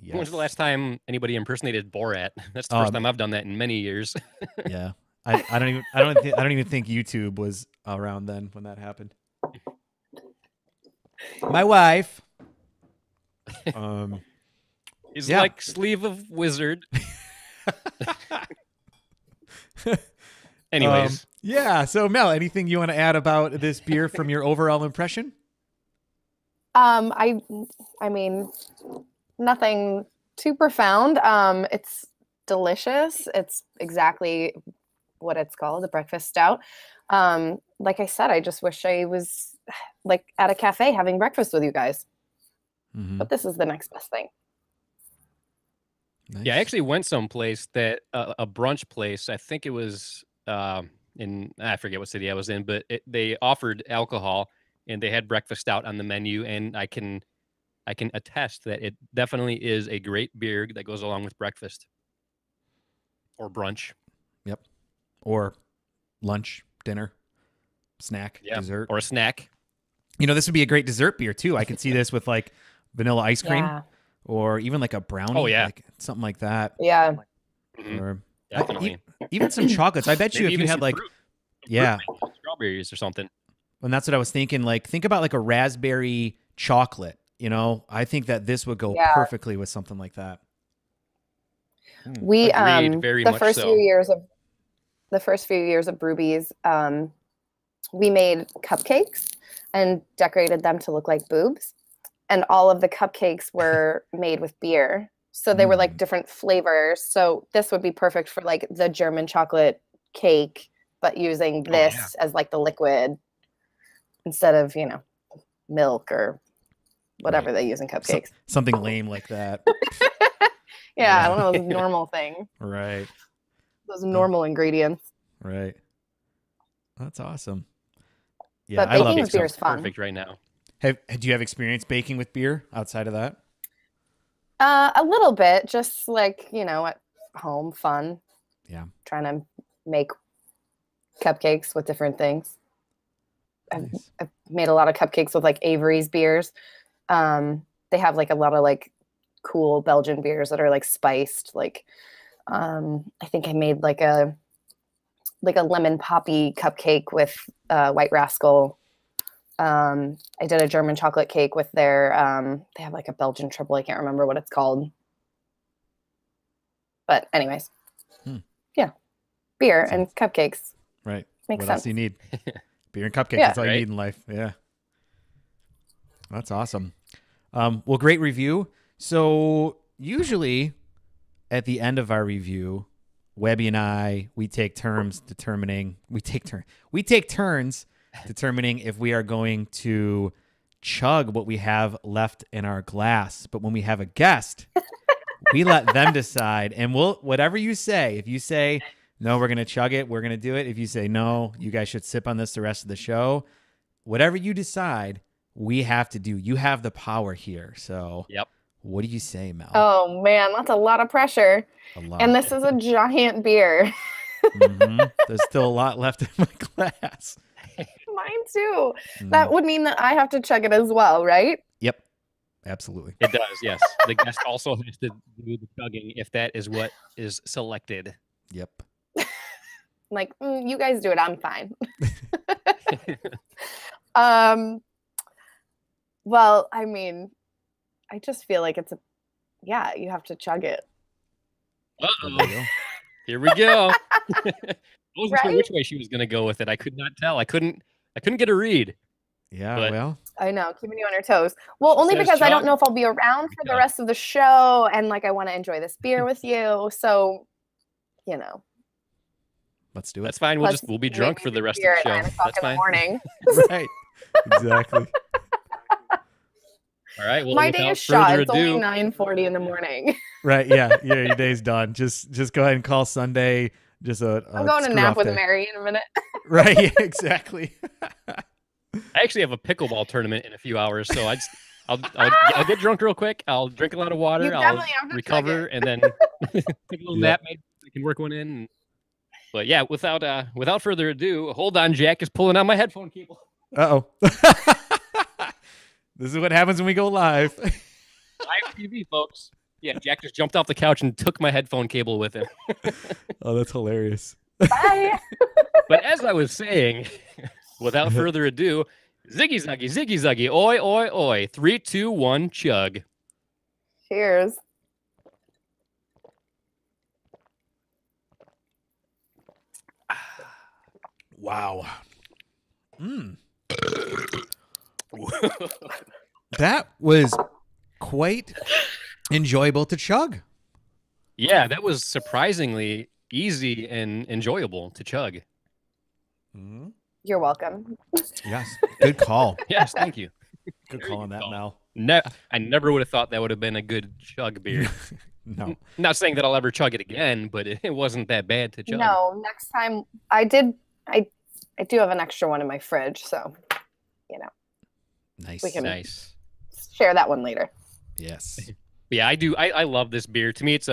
Yes. When was the last time anybody impersonated Borat? That's the first time I've done that in many years. Yeah. I don't even think YouTube was around then when that happened. My wife. He's like sleeve of wizard. Anyways. Yeah. So Mel, anything you want to add about this beer from your overall impression? I mean, nothing too profound. It's delicious. It's exactly what it's called, a breakfast stout. Like I said, I just wish I was like at a cafe having breakfast with you guys. Mm-hmm. But this is the next best thing. Nice. Yeah, I actually went someplace that a brunch place. I think it was I forget what city I was in, but they offered alcohol and they had breakfast stout on the menu, and I can attest that it definitely is a great beer that goes along with breakfast or brunch. Yep. Or lunch, dinner, snack, dessert, or a snack. This would be a great dessert beer too. I could see this with like vanilla ice cream, or even like a brownie. Oh yeah, like something like that. Yeah. Mm-hmm. Or definitely even some chocolates. I bet you if you had like strawberries or something. And that's what I was thinking. Like, think about like a raspberry chocolate. I think that this would go perfectly with something like that. We very the much first so. few years of Brewbies, we made cupcakes and decorated them to look like boobs, and all of the cupcakes were made with beer, so they were like different flavors. So this would be perfect for like the German chocolate cake, but using this as like the liquid instead of milk or whatever they use in cupcakes. Something lame like that. I don't know, those normal thing. Right. Those normal ingredients. Right. That's awesome. Yeah, but I love baking with beer is fun. Perfect right now. Do you have experience baking with beer outside of that? A little bit, just like, at home, fun. Yeah. Trying to make cupcakes with different things. Nice. I've made a lot of cupcakes with like Avery's beers. They have like a lot of like cool Belgian beers that are like spiced. Like, I think I made like a lemon poppy cupcake with White Rascal. I did a German chocolate cake with their, they have like a Belgian triple. I can't remember what it's called. But anyways, beer and cupcakes. Right. Makes what sense. else do you need? Beer and cupcakes. Yeah. That's all you need in life. Yeah. That's awesome. Well, great review. So usually at the end of our review, Webby and I, we take turns determining if we are going to chug what we have left in our glass. But when we have a guest, we let them decide. And whatever you say, if you say, no, we're going to chug it, we're going to do it. If you say, no, you guys should sip on this the rest of the show, whatever you decide, we have to do. You have the power here. So Yep. What do you say, Mel? Oh man, that's a lot of pressure. A lot. And this is a giant beer. There's still a lot left in my glass. Mine too. That would mean that I have to chug it as well, right? Yep. Absolutely. It does, yes. The guest also has to do the chugging if that is what is selected. Yep. Like, you guys do it. I'm fine. Well, I mean, I just feel like you have to chug it. Uh-oh. Here we go. I wasn't sure Right? which way she was going to go with it. I could not tell. I couldn't get a read. Yeah, But- well. I know, keeping you on your toes. Well, only Says because I don't chug. know if I'll be around for the Yeah. rest of the show, and like I want to enjoy this beer with you. So, Let's do it. That's fine. We'll be drunk for the rest of the At show. 9 o'clock That's in the fine. morning. Right. Exactly. All right. Well, My day without is shot. further It's only ado, 9:40 in the morning. Right. Yeah. Yeah. Your day's done. Just go ahead and call Sunday. Just I'm going to nap with Mary in a minute. Right. Yeah, exactly. I actually have a pickleball tournament in a few hours, so I'll get drunk real quick. I'll drink a lot of water. You I'll definitely have to chug recover it. and then take a little nap. Maybe I can work one in. But yeah, without further ado, hold on. Jack is pulling out my headphone cable. Uh-oh. This is what happens when we go live. Live TV, folks. Yeah, Jack just jumped off the couch and took my headphone cable with him. Oh, that's hilarious. Bye. But as I was saying, without further ado, ziggy zuggy, oi, oi, oi. 3, 2, 1, chug. Cheers. Wow. That was quite enjoyable to chug. Yeah, that was surprisingly easy and enjoyable to chug. You're welcome. Yes. Good call. Yes, thank you. Good call on that, Mel. I never would have thought that would have been a good chug beer. No. Not saying that I'll ever chug it again, but it wasn't that bad to chug. No, next time I do have an extra one in my fridge, so Nice. We can- Nice. share that one later. Yes. Yeah, I do. I love this beer. To me, it's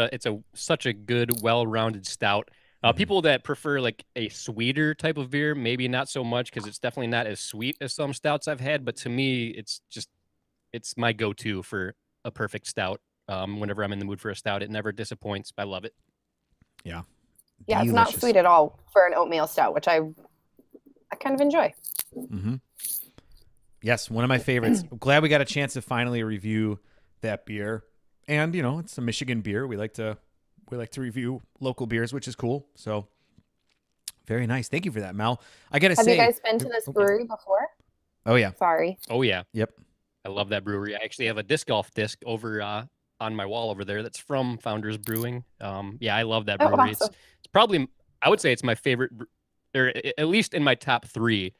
such a good, well-rounded stout. People that prefer like a sweeter type of beer, maybe not so much because it's definitely not as sweet as some stouts I've had. But to me, it's my go-to for a perfect stout. Whenever I'm in the mood for a stout, it never disappoints. I love it. Yeah. Yeah, it's not Delicious. sweet at all for an oatmeal stout, which I kind of enjoy. Mm-hmm. Yes, one of my favorites. I'm glad we got a chance to finally review that beer. And it's a Michigan beer. We like to review local beers, which is cool. So very nice. Thank you for that, Mel. I gotta Have say, you guys been to this brewery before? oh yeah, Sorry. Oh yeah, yep. I love that brewery. I actually have a disc golf disc over on my wall over there. That's from Founders Brewing. Yeah, I love that Oh, brewery. awesome. It's probably, I would say it's my favorite, or at least in my top 3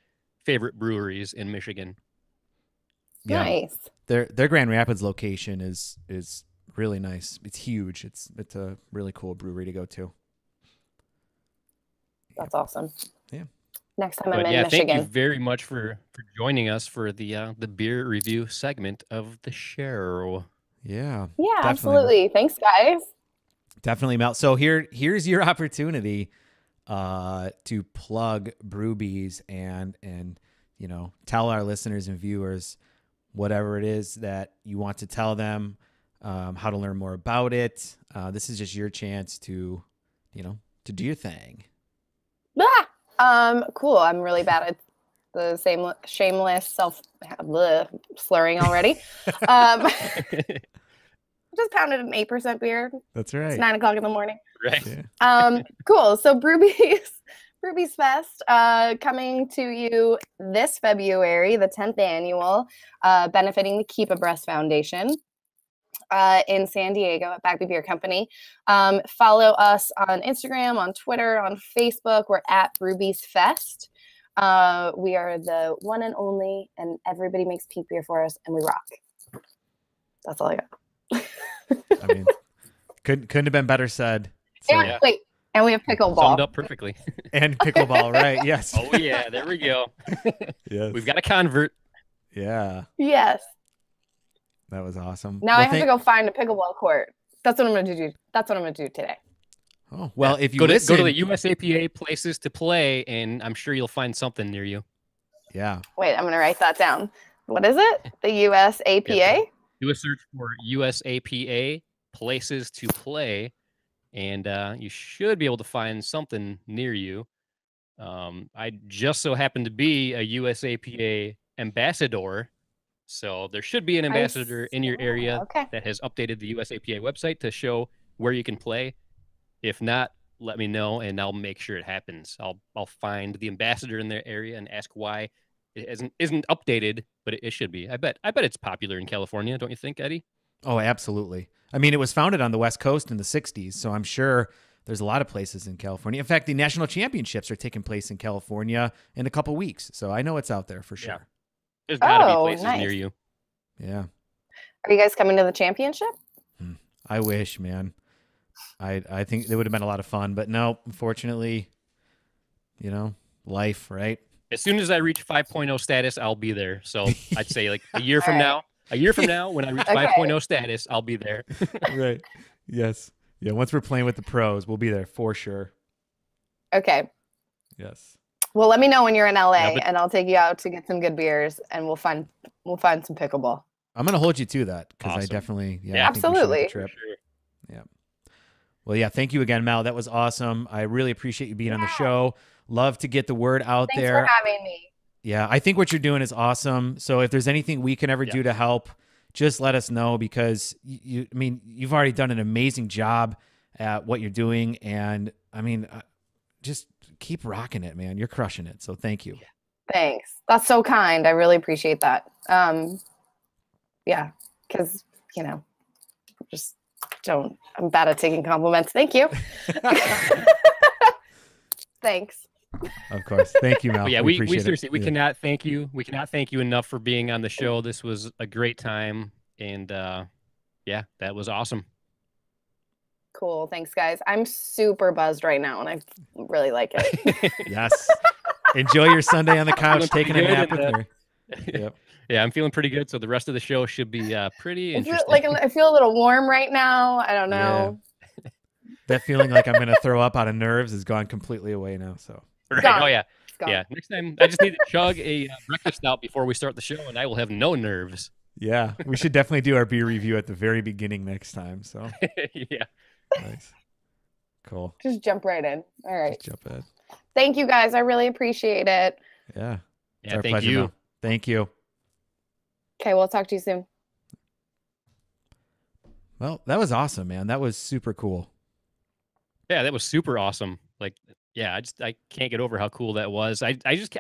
favorite breweries in Michigan. Yeah. Nice. Their Grand Rapids location is really nice. It's huge. It's a really cool brewery to go to. That's awesome. Yeah. Next time I'm But in yeah, Michigan. thank you very much for joining us for the beer review segment of the show. Yeah. Yeah, definitely. absolutely. Thanks, guys. Definitely, Mel. So here's your opportunity to plug Brewbies and tell our listeners and viewers whatever it is that you want to tell them, how to learn more about it. This is just your chance to do your thing. Cool. I'm really bad at the same shameless slurring already. Just pounded an 8% beer. That's It's right. 9 o'clock in the morning. Right. Yeah. Cool. So Brewbies Brewbies Fest coming to you this February, the 10th annual, benefiting the Keep a Breast Foundation in San Diego at Bagby Beer Company. Follow us on Instagram, on Twitter, on Facebook. We're at Brewbies Fest. We are the one and only, and everybody makes peak beer for us, and we rock. That's all I got. I mean, couldn't have been better said. So. And, wait, and we have pickleball. Summed up perfectly. And pickleball, right? Yes. Oh yeah, there we go. Yes. We've got a convert. Yeah. Yes. That was awesome. Now I have to go find a pickleball court. That's what I'm going to do. That's what I'm going to do today. Oh, well, if you go listen... to the USAPA places to play, and I'm sure you'll find something near you. Yeah. Wait, I'm going to write that down. What is it? The USAPA? Yeah. Do a search for USAPA places to play, and you should be able to find something near you. I just so happen to be a USAPA ambassador, so there should be an ambassador in your area that has updated the USAPA website to show where you can play. If not, let me know, and I'll make sure it happens. I'll find the ambassador in their area and ask why it isn't updated, but it should be. I bet it's popular in California, don't you think, Eddie? Oh, absolutely. I mean, it was founded on the West Coast in the 60s, so I'm sure there's a lot of places in California. In fact, the national championships are taking place in California in a couple weeks, so I know it's out there for sure. Yeah. There's got to be places near you. Yeah. Are you guys coming to the championship? I wish, man. I think it would have been a lot of fun, but no, unfortunately, life, right? As soon as I reach 5.0 status, I'll be there. So I'd say like a year from now, when I reach 5.0 status, I'll be there. Right. Yes. Yeah. Once we're playing with the pros, we'll be there for sure. Okay. Yes. Well, let me know when you're in LA, and I'll take you out to get some good beers, and we'll find some pickleball. I'm gonna hold you to that because awesome. I definitely, absolutely. Trip. Sure. Yeah. Well, yeah. Thank you again, Mel. That was awesome. I really appreciate you being on the show. Love to get the word out there. Thanks for having me. Yeah, I think what you're doing is awesome. So if there's anything we can ever do to help, just let us know, because you've already done an amazing job at what you're doing, and I mean, just keep rocking it, man. You're crushing it. So thank you. Thanks. That's so kind. I really appreciate that. Yeah, because I'm bad at taking compliments. Thank you. Thanks. Of course. Thank you, Mel. Yeah, we seriously, we cannot thank you. We cannot thank you enough for being on the show. This was a great time. And yeah, that was awesome. Cool. Thanks, guys. I'm super buzzed right now, and I really like it. Yes. Enjoy your Sunday on the couch, taking a nap with her. Yep. Yeah, I'm feeling pretty good. So the rest of the show should be pretty interesting. I feel a little warm right now. I don't know. Yeah. That feeling like I'm going to throw up out of nerves is gone completely away now. So. Right. Oh, yeah. Yeah. Next time, I just need to chug a breakfast stout before we start the show, and I will have no nerves. Yeah. We should definitely do our beer review at the very beginning next time. So. Yeah. Nice. Cool. Just jump right in. All right. Just jump in. Thank you, guys. I really appreciate it. Yeah. It's our pleasure, you. Thank you. Okay. We'll talk to you soon. Well, that was awesome, man. That was super cool. Yeah, that was super awesome. Like, yeah, I can't get over how cool that was. I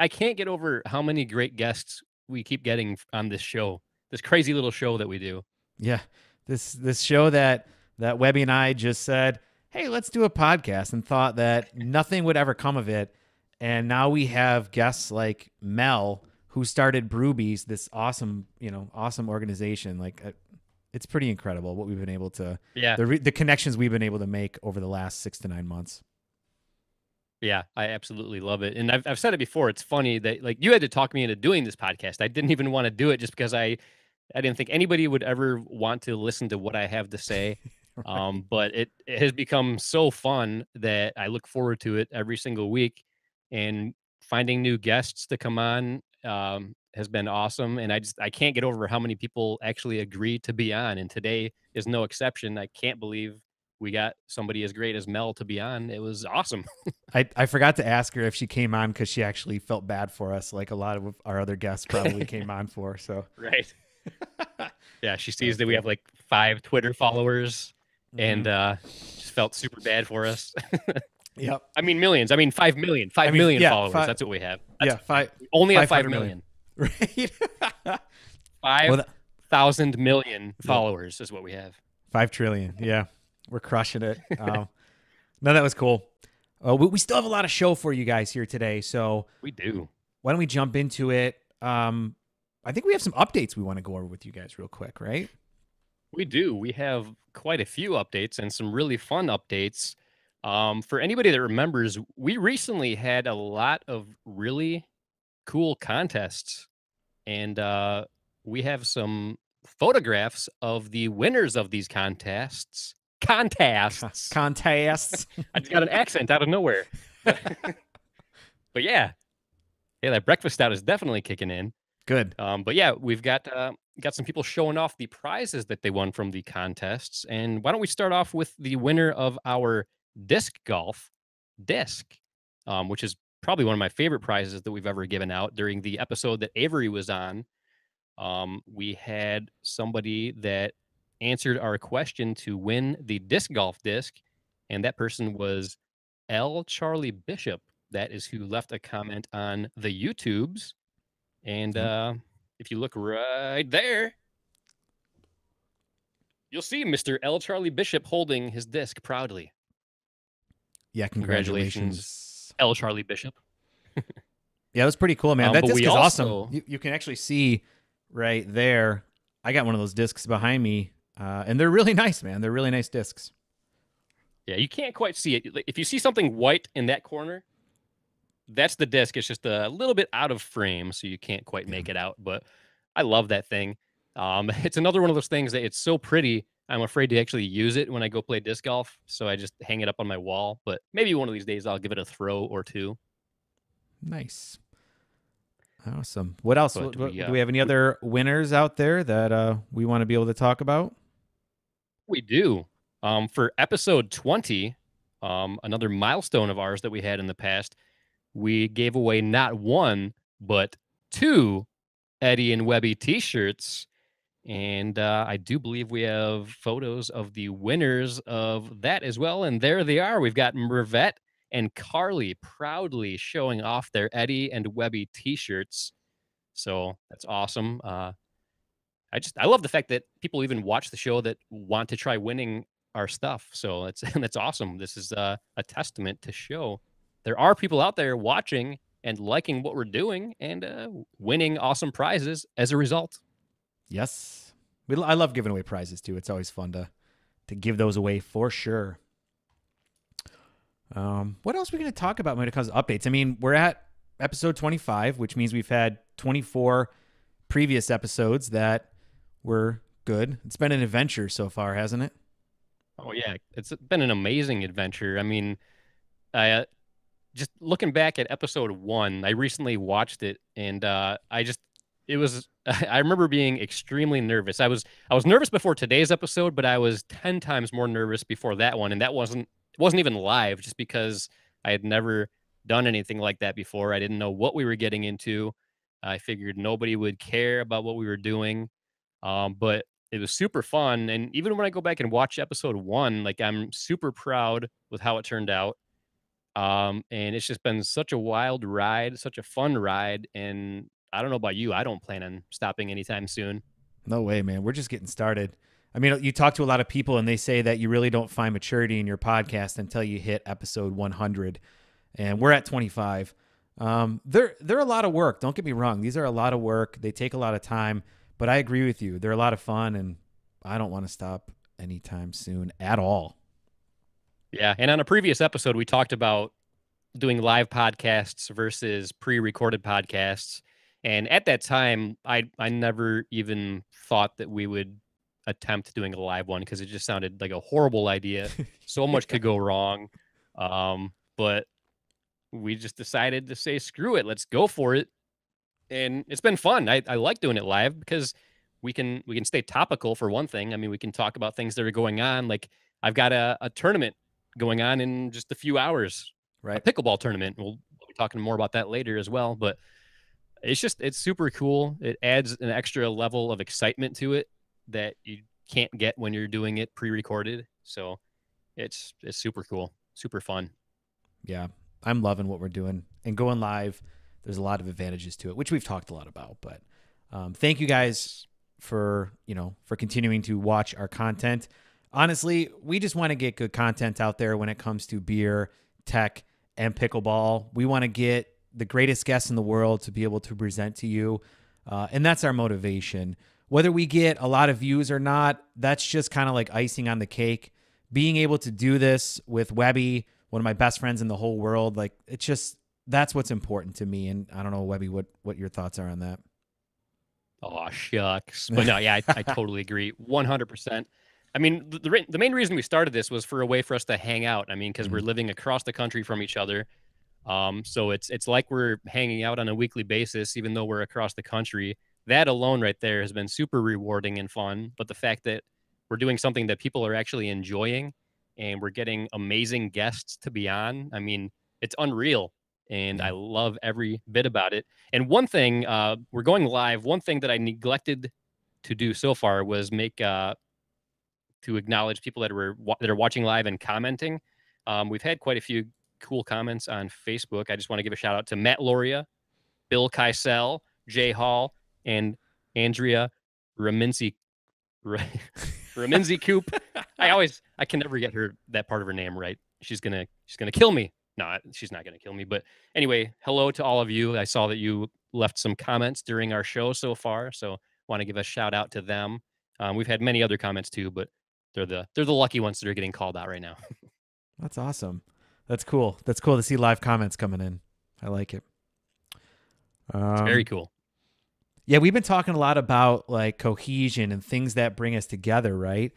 can't get over how many great guests we keep getting on this show. This crazy little show that we do. Yeah. This show that Webby and I just said, hey, let's do a podcast, and thought that nothing would ever come of it. And now we have guests like Mel, who started Brewbies, this awesome organization. Like, it's pretty incredible what we've been able to, the connections we've been able to make over the last 6 to 9 months. Yeah, I absolutely love it. And I've said it before. It's funny that like you had to talk me into doing this podcast. I didn't even want to do it just because I didn't think anybody would ever want to listen to what I have to say. Right. But it has become so fun that I look forward to it every single week, and finding new guests to come on has been awesome. And I can't get over how many people actually agree to be on. And today is no exception. I can't believe we got somebody as great as Mel to be on. It was awesome. I forgot to ask her if she came on because she actually felt bad for us, like a lot of our other guests probably came on for. So right. Yeah, she sees that we have like 5 Twitter followers, and just felt super bad for us. Yep. I mean millions. I mean 5 million. 5 I mean, million yeah, followers. five- That's what we have. Yeah, We only have 5 500 million. Right. 5,000 million Yep. followers is what we have. 5 trillion. Yeah, we're crushing it. No, that was cool. We still have a lot of show for you guys here today, so We do. why don't we jump into it? I think we have some updates we want to go over with you guys real quick, right? We do. We have quite a few updates and some really fun updates. For anybody that remembers, we recently had a lot of really cool contests, and we have some photographs of the winners of these contests. Contests. Contests. I just got an accent out of nowhere. But yeah, that breakfast stout is definitely kicking in. Good. But yeah, we've got some people showing off the prizes that they won from the contests. And why don't we start off with the winner of our disc golf disc, which is probably one of my favorite prizes that we've ever given out. During the episode that Avery was on, we had somebody that answered our question to win the disc golf disc, and that person was L. Charlie Bishop. That is who left a comment on the YouTubes. And if you look right there, you'll see Mr. L. Charlie Bishop holding his disc proudly. Yeah, congratulations. L. Charlie Bishop. Yeah, that was pretty cool, man. That but disc we is also- awesome. You can actually see right there. I got one of those discs behind me, and they're really nice, man. They're really nice discs. Yeah, you can't quite see it. If you see something white in that corner, that's the disc. It's just a little bit out of frame, so you can't quite make it out. But I love that thing. It's another one of those things that it's so pretty, I'm afraid to actually use it when I go play disc golf. So I just hang it up on my wall. But maybe one of these days I'll give it a throw or two. Nice. Awesome. What else? But Do we have any other winners out there that we want to be able to talk about? We do. For episode 20, another milestone of ours that we had in the past, we gave away not one, but 2 Eddie and Webby t-shirts. And I do believe we have photos of the winners of that as well. And there they are. We've got Mervette and Carly proudly showing off their Eddie and Webby t-shirts. So that's awesome. I love the fact that people even watch the show that want to try winning our stuff. So that's awesome. This is a testament to show there are people out there watching and liking what we're doing and winning awesome prizes as a result. Yes. I love giving away prizes too. It's always fun to give those away for sure. What else are we going to talk about when it comes to updates? I mean, we're at episode 25, which means we've had 24 previous episodes that were good. It's been an adventure so far, hasn't it? Oh yeah, it's been an amazing adventure. I mean, just looking back at episode 1, I recently watched it, and I remember being extremely nervous. I was nervous before today's episode, but I was 10 times more nervous before that one, and that wasn't even live, just because I had never done anything like that before. I didn't know what we were getting into. I figured nobody would care about what we were doing, but it was super fun. And even when I go back and watch episode 1, like, I'm super proud with how it turned out. And it's just been such a wild ride, such a fun ride. And I don't know about you, I don't plan on stopping anytime soon. No way, man. We're just getting started. I mean, you talk to a lot of people and they say that you really don't find maturity in your podcast until you hit episode 100. And we're at 25. They're a lot of work. Don't get me wrong. These are a lot of work. They take a lot of time, but I agree with you. They're a lot of fun, and I don't want to stop anytime soon at all. Yeah. And on a previous episode, we talked about doing live podcasts versus pre-recorded podcasts. And at that time, I never even thought that we would attempt doing a live one, because it just sounded like a horrible idea. So much could go wrong. But we just decided to say, screw it, let's go for it. And it's been fun. I like doing it live because we can stay topical, for one thing. I mean, we can talk about things that are going on. Like, I've got a tournament going on in just a few hours, Right. a pickleball tournament. We'll be talking more about that later as well. But it's super cool. It adds an extra level of excitement to it that you can't get when you're doing it pre-recorded. So it's super cool, super fun. Yeah, I'm loving what we're doing and going live. There's a lot of advantages to it, which we've talked a lot about. But thank you guys for continuing to watch our content. Honestly, we just want to get good content out there when it comes to beer, tech, and pickleball. We want to get the greatest guests in the world to be able to present to you. And that's our motivation. Whether we get a lot of views or not, that's just kind of like icing on the cake. Being able to do this with Webby, one of my best friends in the whole world, like that's what's important to me. And I don't know, Webby, what your thoughts are on that. Oh, shucks. But no, yeah, I totally agree. 100%. I mean, the main reason we started this was for a way for us to hang out. I mean, because we're living across the country from each other. So it's like we're hanging out on a weekly basis, even though we're across the country. That alone right there has been super rewarding and fun. But the fact that we're doing something that people are actually enjoying and we're getting amazing guests to be on, I mean, it's unreal. And I love every bit about it. And one thing, we're going live. One thing that I neglected to do so far was make to acknowledge people that are watching live and commenting. We've had quite a few cool comments on Facebook. I just want to give a shout out to Matt Loria, Bill Kysell, Jay Hall, and Andrea Raminzi Coop. I can never get that part of her name right. She's gonna kill me. No, she's not gonna kill me. But anyway, hello to all of you. I saw that you left some comments during our show so far, so want to give a shout out to them. We've had many other comments too, but they're the lucky ones that are getting called out right now. That's awesome. That's cool. That's cool to see live comments coming in. I like it. It's very cool. Yeah, we've been talking a lot about like cohesion and things that bring us together, right?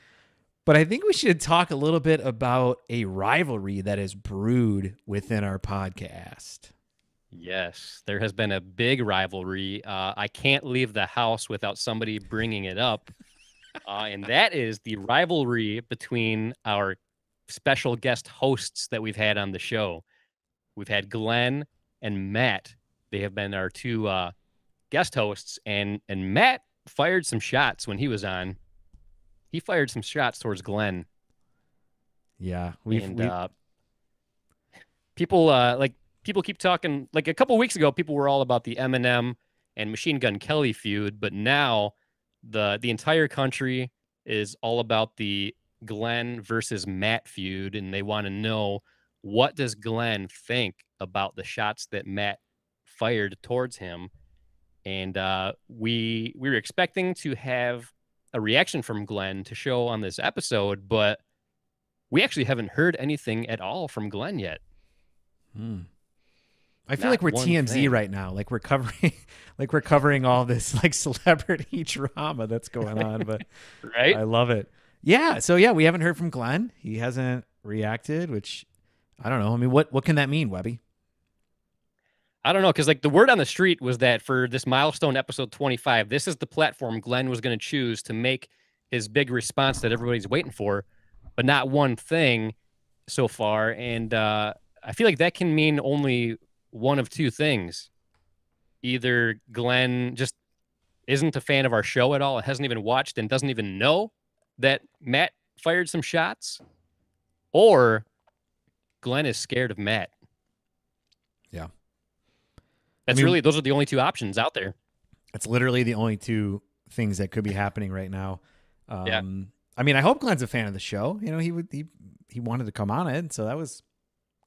But I think we should talk a little bit about a rivalry that is brewed within our podcast. Yes, there has been a big rivalry. I can't leave the house without somebody bringing it up. And that is the rivalry between our special guest hosts that we've had on the show. We've had Glenn and Matt. They have been our two guest hosts, and Matt fired some shots when he was on. He fired some shots towards Glenn. Yeah, people keep talking. Like a couple weeks ago, people were all about the Eminem and Machine Gun Kelly feud, but now the entire country is all about the Glenn versus Matt feud, and they want to know, what does Glenn think about the shots that Matt fired towards him. And we were expecting to have a reaction from Glenn to show on this episode, but we actually haven't heard anything at all from Glenn yet. I feel like we're TMZ right now. Like we're covering all this like celebrity drama that's going on, but right? I love it. Yeah. So yeah, we haven't heard from Glenn. He hasn't reacted, which I don't know. I mean, what can that mean, Webby? I don't know, because like the word on the street was that for this milestone episode 25, this is the platform Glenn was going to choose to make his big response that everybody's waiting for, but not one thing so far. And I feel like that can mean only one of two things. Either Glenn just isn't a fan of our show at all, hasn't even watched, and doesn't even know that Matt fired some shots, or Glenn is scared of Matt. Yeah. Those are the only two options out there. It's literally the only two things that could be happening right now. Yeah. I mean, I hope Glenn's a fan of the show. You know, he wanted to come on it, so that was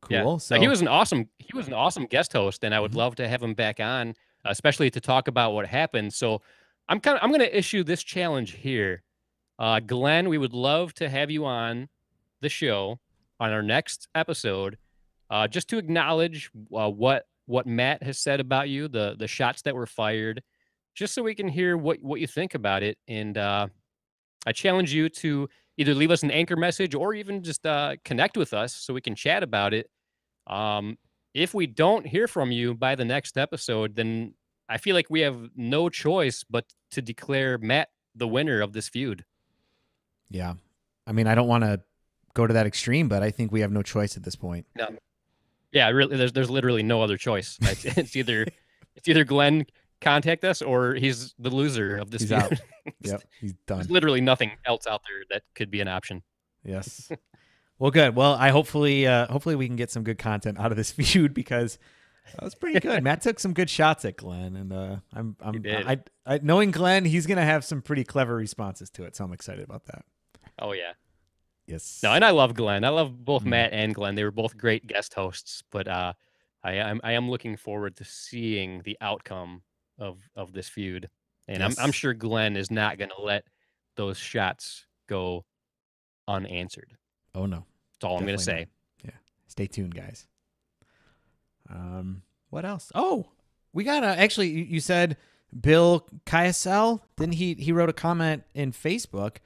cool. Yeah. So he was an awesome guest host, and I would love to have him back on, especially to talk about what happened. So I'm going to issue this challenge here. Glenn, we would love to have you on the show on our next episode, just to acknowledge what Matt has said about you, the shots that were fired, just so we can hear what you think about it. And I challenge you to either leave us an anchor message or even just connect with us so we can chat about it. If we don't hear from you by the next episode, then I feel like we have no choice but to declare Matt the winner of this feud. Yeah. I mean, I don't want to go to that extreme, but I think we have no choice at this point. No. Yeah, really, there's literally no other choice. It's either Glenn contact us or he's the loser of this He's feud. out. Yep, he's done. There's literally nothing else out there that could be an option. Yes. Well, good. Well, I hopefully we can get some good content out of this feud because that was pretty good. Matt took some good shots at Glenn, and knowing Glenn, he's gonna have some pretty clever responses to it. So I'm excited about that. Oh yeah. Yes. No, and I love Glenn. I love both Matt and Glenn. They were both great guest hosts, but I am looking forward to seeing the outcome of this feud. And I'm Yes. sure Glenn is not going to let those shots go unanswered. Oh no. That's all I'm going to Definitely say. not. Yeah. Stay tuned, guys. What else? Oh, we got actually you said Bill Kysel. Didn't he wrote a comment in Facebook.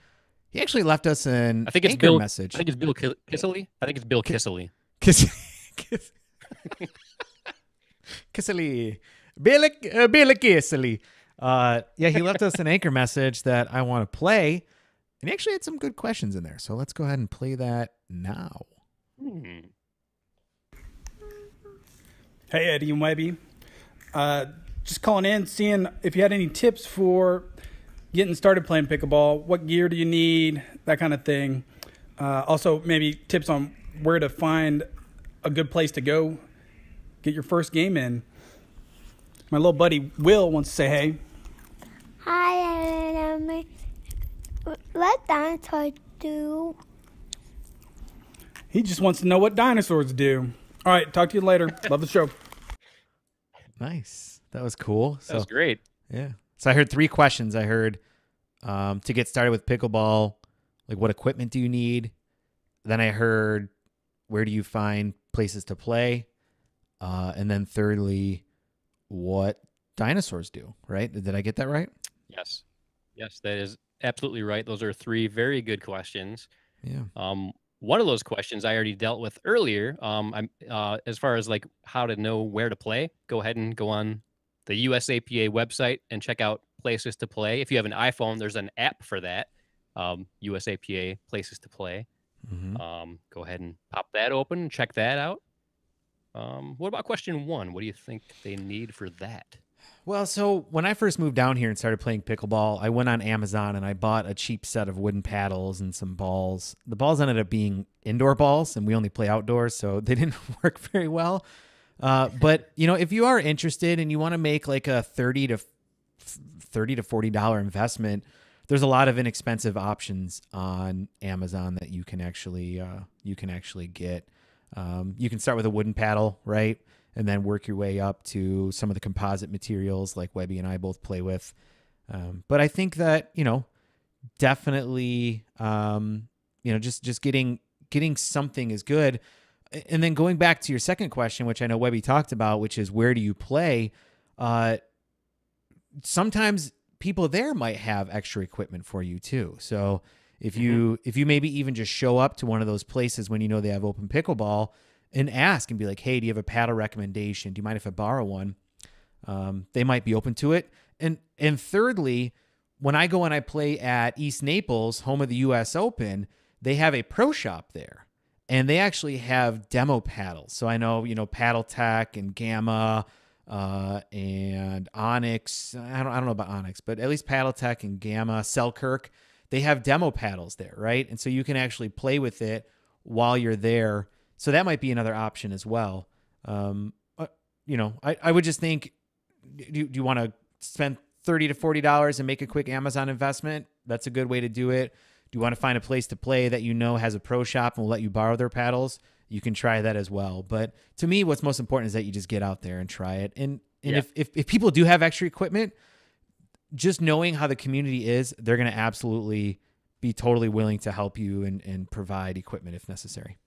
He actually left us an I think it's anchor Bill message. I think it's Bill Kissley. I think it's Bill Kissley. Kissely. Bill Kissely. Yeah, he left us an anchor message that I want to play. And he actually had some good questions in there. So let's go ahead and play that now. Hey, Eddie and Webby. Just calling in, seeing if you had any tips for getting started playing pickleball. What gear do you need? That kind of thing. Also, maybe tips on where to find a good place to go get your first game in. My little buddy Will wants to say hey. Hi, what dinosaurs do? He just wants to know what dinosaurs do. All right, talk to you later. Love the show. Nice. That was cool. That was great. Yeah. So I heard 3 questions. I heard to get started with pickleball, like what equipment do you need? Then I heard where do you find places to play? And then thirdly, what dinosaurs do, right? Did I get that right? Yes. Yes, that is absolutely right. Those are 3 very good questions. Yeah. One of those questions I already dealt with earlier. I'm as far as like how to know where to play, go ahead and go on the USAPA website and check out places to play. If you have an iPhone, there's an app for that. USAPA places to play. Go ahead and pop that open and check that out. What about question 1? What do you think they need for that? Well, so when I first moved down here and started playing pickleball, I went on Amazon and I bought a cheap set of wooden paddles and some balls. The balls ended up being indoor balls, and we only play outdoors, so they didn't work very well. But if you are interested and you want to make like a $30 to $40 investment, there's a lot of inexpensive options on Amazon that you can actually get. You can start with a wooden paddle, right? And then work your way up to some of the composite materials like Webby and I both play with. But I think that, definitely, just getting something is good. And then going back to your second question, which I know Webby talked about, which is where do you play? Sometimes people there might have extra equipment for you too. So if you maybe even just show up to one of those places when they have open pickleball and ask and be like, hey, do you have a paddle recommendation? Do you mind if I borrow one? They might be open to it. And thirdly, when I go and I play at East Naples, home of the US Open, they have a pro shop there. And they actually have demo paddles. So I know, Paddle Tech and Gamma and Onyx. I don't know about Onyx, but at least Paddle Tech and Gamma, Selkirk, they have demo paddles there, right? And so you can actually play with it while you're there. So that might be another option as well. I would just think, do you want to spend $30 to $40 and make a quick Amazon investment? That's a good way to do it. Do you want to find a place to play that has a pro shop and will let you borrow their paddles? You can try that as well. But to me, what's most important is that you just get out there and try it. And if people do have extra equipment, just knowing how the community is, they're going to absolutely be totally willing to help you and provide equipment if necessary.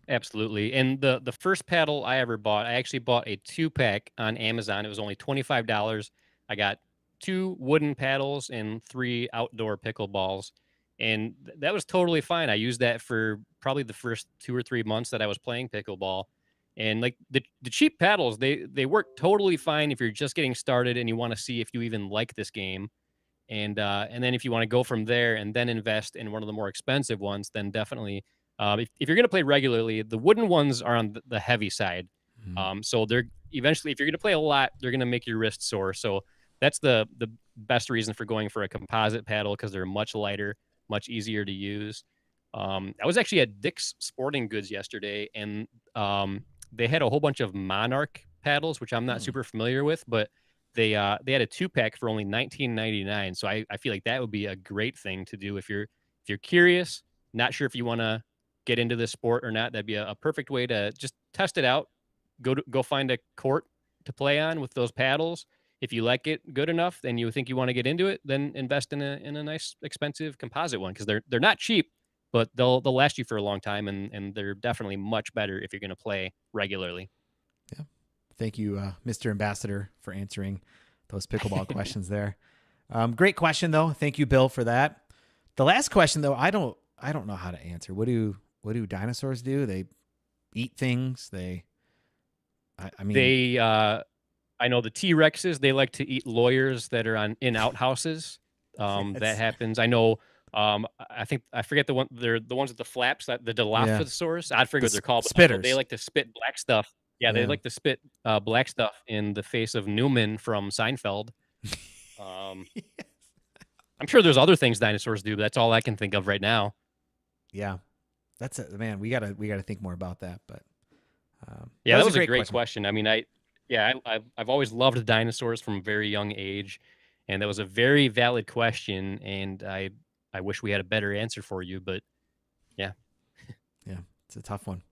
Absolutely. And the first paddle I ever bought, I actually bought a 2-pack on Amazon. It was only $25. I got 2 wooden paddles and 3 outdoor pickleballs. And that was totally fine. I used that for probably the first 2 or 3 months that I was playing pickleball. And like the cheap paddles, they work totally fine if you're just getting started and you want to see if you even like this game. And then if you want to go from there and then invest in one of the more expensive ones, then definitely if you're going to play regularly, the wooden ones are on the heavy side. So they're eventually, if you're going to play a lot, they're going to make your wrist sore. So that's the best reason for going for a composite paddle, because they're much lighter, much easier to use. I was actually at Dick's Sporting Goods yesterday, and they had a whole bunch of Monarch paddles, which I'm not super familiar with, but they had a 2-pack for only $19.99. So I feel like that would be a great thing to do if you're curious, not sure if you want to get into this sport or not. That'd be a perfect way to just test it out. Go find a court to play on with those paddles. If you like it good enough and you think you want to get into it, then invest in a nice expensive composite one, because they're not cheap, but they'll last you for a long time, and they're definitely much better if you're going to play regularly. Yeah. Thank you, Mr. Ambassador, for answering those pickleball questions there. Great question though. Thank you, Bill, for that. The last question though, I don't know how to answer. What do dinosaurs do? They eat things. I mean, I know the T-Rexes, they like to eat lawyers that are in outhouses. That happens. I know. I forget the one. They're the ones with the flaps. The Dilophosaurus. I forget what they're called. Spitters. They like to spit black stuff. Yeah, they like to spit black stuff in the face of Newman from Seinfeld. I'm sure there's other things dinosaurs do, but that's all I can think of right now. Yeah, that's it, man. We gotta think more about that. But that was a great question. I mean, I've always loved dinosaurs from a very young age, and that was a very valid question. And I wish we had a better answer for you, but yeah, it's a tough one.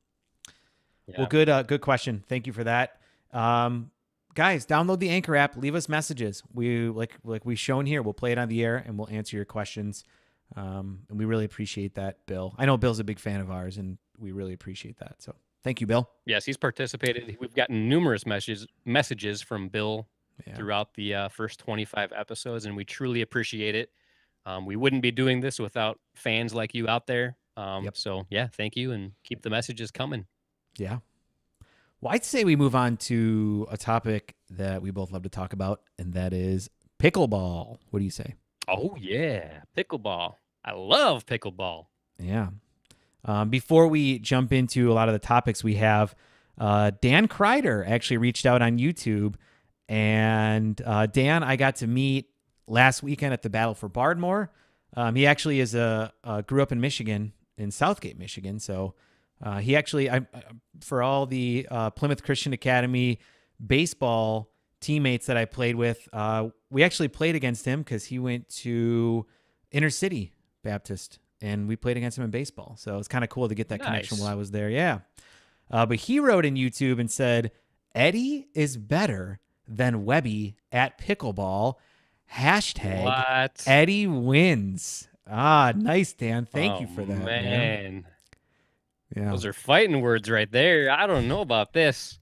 Yeah. Well, good question. Thank you for that. Guys, download the Anchor app. Leave us messages. We like we've shown here. We'll play it on the air and we'll answer your questions. And we really appreciate that, Bill. I know Bill's a big fan of ours, and we really appreciate that. So thank you, Bill. Yes, he's participated. We've gotten numerous messages from Bill throughout the first 25 episodes, and we truly appreciate it. We wouldn't be doing this without fans like you out there. So yeah, thank you, and keep the messages coming. Yeah. Well, I'd say we move on to a topic that we both love to talk about, and that is pickleball. What do you say? Oh, yeah. Pickleball. I love pickleball. Yeah. Before we jump into a lot of the topics we have, Dan Kreider actually reached out on YouTube, and Dan, I got to meet last weekend at the Battle for Bardmore. He actually grew up in Michigan, in Southgate, Michigan. So he actually, for all the Plymouth Christian Academy baseball teammates that I played with, we actually played against him because he went to Inner City Baptist, and we played against him in baseball. So it's kind of cool to get that connection while I was there. Yeah. But he wrote in YouTube and said, Eddie is better than Webby at pickleball. # What? Eddie wins. Nice, Dan. Thank you for that, man. Yeah. Those are fighting words right there. I don't know about this.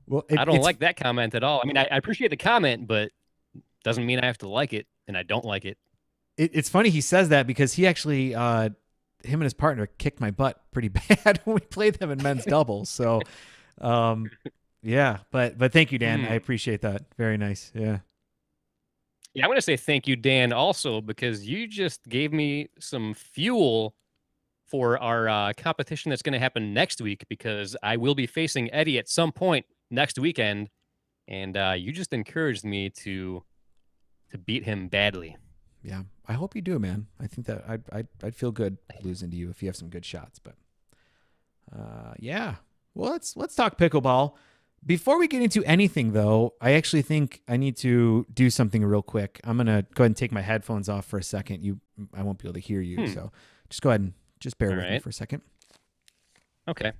Well, I don't like that comment at all. I mean, I appreciate the comment, but doesn't mean I have to like it, and I don't like it. It's funny he says that because he actually, him and his partner kicked my butt pretty bad when we played them in men's doubles. So, yeah, but thank you, Dan. I appreciate that. Very nice. Yeah. Yeah, I want to say thank you, Dan, also, because you just gave me some fuel for our competition that's going to happen next week, because I will be facing Eddie at some point next weekend, and you just encouraged me to beat him badly. Yeah, I hope you do, man. I think that I'd feel good losing to you if you have some good shots. But yeah, well, let's talk pickleball. Before we get into anything, though, I actually think I need to do something real quick. I'm gonna go ahead and take my headphones off for a second. I won't be able to hear you, so just go ahead and just bear with me for a second. Okay.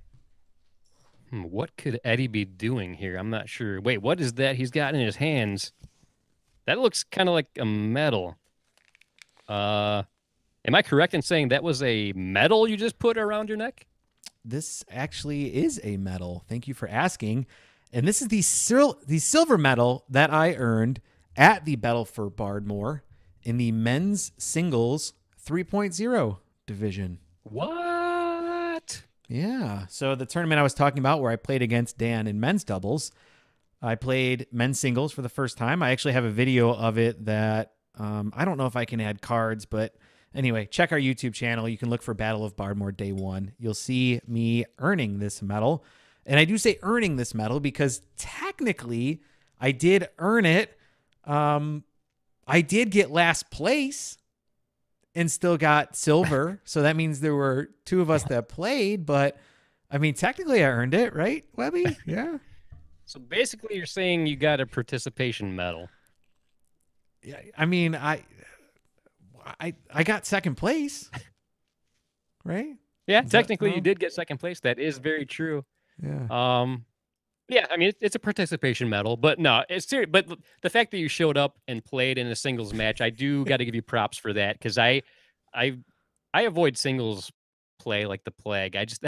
What could Eddie be doing here? I'm not sure. Wait, what is that he's got in his hands? That looks kind of like a medal. Am I correct in saying that was a medal you just put around your neck? This actually is a medal. Thank you for asking. And this is the silver medal that I earned at the Battle for Bardmore in the men's singles 3.0 division. What? Yeah. So the tournament I was talking about where I played against Dan in men's doubles, I played men's singles for the first time. I actually have a video of it that I don't know if I can add cards, but anyway, check our YouTube channel. You can look for Battle of Bardmore Day 1. You'll see me earning this medal. And I do say earning this medal because technically I did earn it. I did get last place and still got silver. So that means there were 2 of us that played, but I mean, technically I earned it, right, Webby? Yeah. So basically, you're saying you got a participation medal. Yeah. I mean, I got second place, right? Yeah, Is that technically you wrong? did get second place. That is very true. Yeah. Yeah, I mean it's a participation medal, but no, it's serious. But the fact that you showed up and played in a singles match, I do got to give you props for that because I I avoid singles play like the plague. I just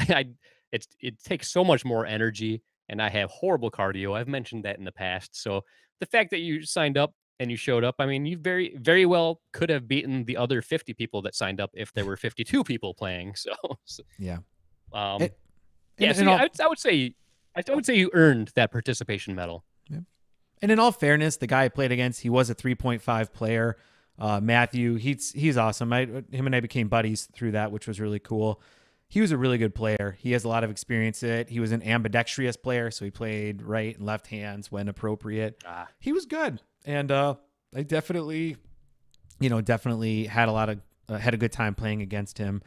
it takes so much more energy, and I have horrible cardio. I've mentioned that in the past. So the fact that you signed up and you showed up, I mean, you very well could have beaten the other 50 people that signed up if there were 52 people playing. So Yeah. um, It, yeah, so and all, I would say you earned that participation medal. And in all fairness, the guy I played against, he was a 3.5 player. Matthew, he's awesome. Him and I became buddies through that, which was really cool. He was a really good player. He has a lot of experience in it. He was an ambidextrous player, so he played right and left hands when appropriate. He was good, and I definitely, definitely had had a good time playing against him.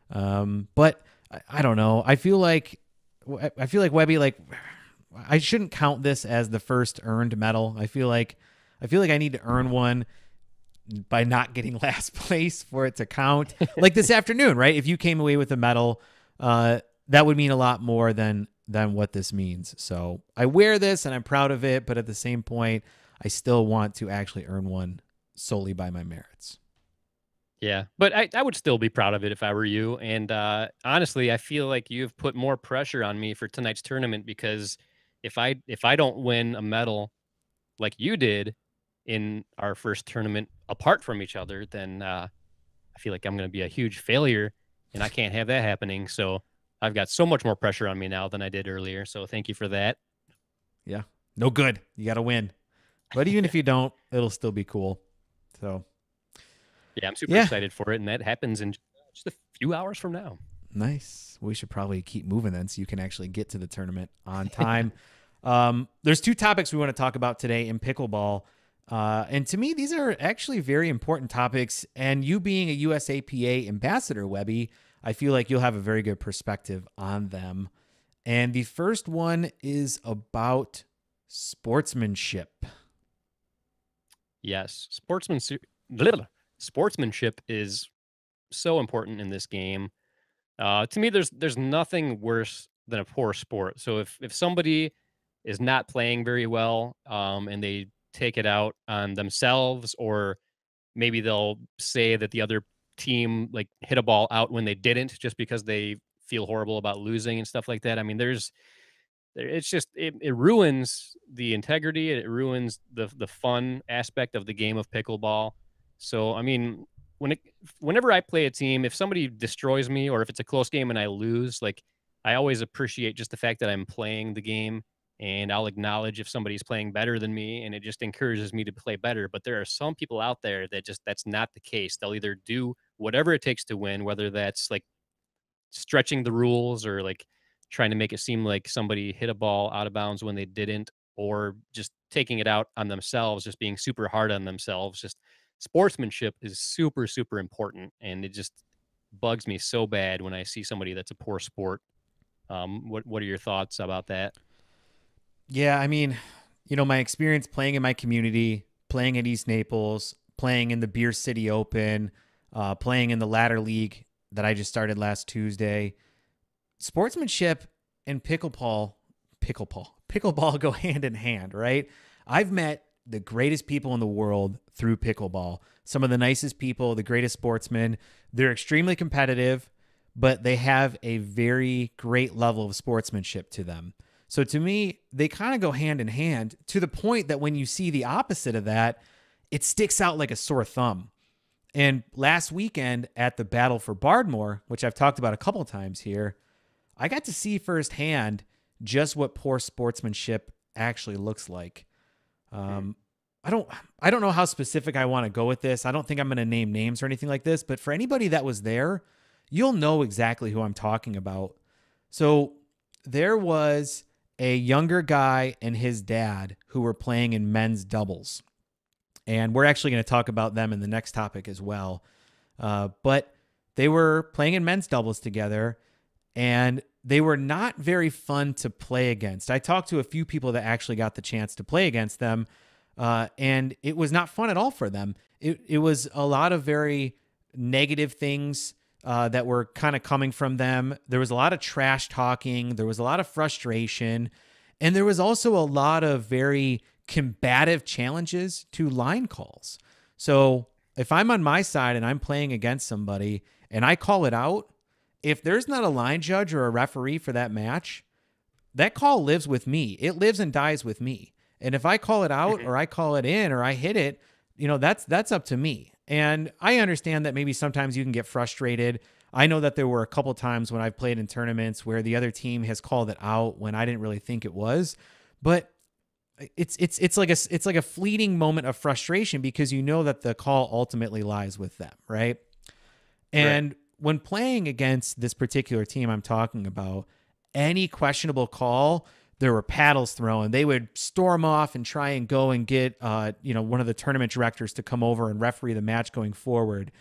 But I don't know. I feel like Webby, like, I shouldn't count this as the first earned medal. I feel like I need to earn one by not getting last place for it to count. Like this afternoon, right? If you came away with a medal, that would mean a lot more than what this means. So I wear this and I'm proud of it, but at the same point, I still want to actually earn one solely by my merits. Yeah, but I would still be proud of it if I were you. And honestly, I feel like you've put more pressure on me for tonight's tournament because if I don't win a medal like you did in our first tournament apart from each other, then I feel like I'm going to be a huge failure, and I can't have that happening. So I've got so much more pressure on me now than I did earlier. So thank you for that. Yeah, no good. You got to win. But even if you don't, it'll still be cool. So. Yeah, I'm super excited for it, and that happens in just a few hours from now. Nice. We should probably keep moving then so you can actually get to the tournament on time. There's 2 topics we want to talk about today in pickleball. And to me, these are actually very important topics. And you being a USAPA ambassador, Webby, I feel like you'll have a very good perspective on them. And the first one is about sportsmanship. Yes, sportsmanship is so important in this game. To me, there's nothing worse than a poor sport. So if somebody is not playing very well, and they take it out on themselves, or maybe they'll say that the other team like hit a ball out when they didn't, just because they feel horrible about losing and stuff like that. I mean, it ruins the integrity. It ruins the fun aspect of the game of pickleball. So, I mean, whenever I play a team, if somebody destroys me or if it's a close game and I lose, like, I always appreciate just the fact that I'm playing the game, and I'll acknowledge if somebody's playing better than me, and it just encourages me to play better. But there are some people out there that that's not the case. They'll either do whatever it takes to win, whether that's like stretching the rules or like trying to make it seem like somebody hit a ball out of bounds when they didn't, or just taking it out on themselves, just being super hard on themselves. Just sportsmanship is super, super important. And it just bugs me so bad when I see somebody that's a poor sport. What are your thoughts about that? Yeah, I mean, my experience playing in my community, playing at East Naples, playing in the Beer City Open, playing in the ladder league that I just started last Tuesday. Sportsmanship and pickleball go hand in hand, right? I've met the greatest people in the world through pickleball. Some of the nicest people, the greatest sportsmen. They're extremely competitive, but they have a very great level of sportsmanship to them. So to me, they kind of go hand in hand, to the point that when you see the opposite of that, it sticks out like a sore thumb. And last weekend at the Battle for Bardmore, which I've talked about a couple times here, I got to see firsthand just what poor sportsmanship actually looks like. I don't know how specific I want to go with this. I don't think I'm going to name names or anything like this, but for anybody that was there, you'll know exactly who I'm talking about. So there was a younger guy and his dad who were playing in men's doubles. And we're actually going to talk about them in the next topic as well. But they were playing in men's doubles together, and they were not very fun to play against. I talked to a few people that actually got the chance to play against them, and it was not fun at all for them. It was a lot of very negative things that were kind of coming from them. There was a lot of trash talking. There was a lot of frustration. And there was also a lot of very combative challenges to line calls. So if I'm on my side and I'm playing against somebody and I call it out, if there's not a line judge or a referee for that match, that call lives with me. It lives and dies with me. And if I call it out or I call it in or I hit it, that's up to me. And I understand that maybe sometimes you can get frustrated. I know that there were a couple times when I've played in tournaments where the other team has called it out when I didn't really think it was, but it's like a fleeting moment of frustration because you know that the call ultimately lies with them, right? And when playing against this particular team I'm talking about, any questionable call, there were paddles thrown. They would storm off and try and go and get one of the tournament directors to come over and referee the match going forward.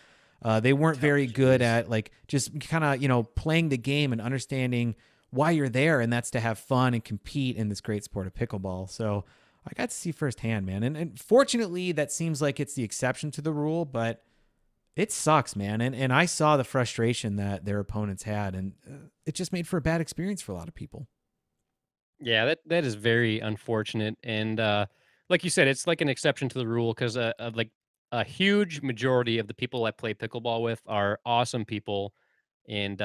They weren't very good at like just kind of, playing the game and understanding why you're there, and that's to have fun and compete in this great sport of pickleball. So I got to see firsthand, man. And fortunately, that seems like it's the exception to the rule, but it sucks, man. And I saw the frustration that their opponents had, and it just made for a bad experience for a lot of people. Yeah, that is very unfortunate. And like you said, it's like an exception to the rule because like a huge majority of the people I play pickleball with are awesome people, and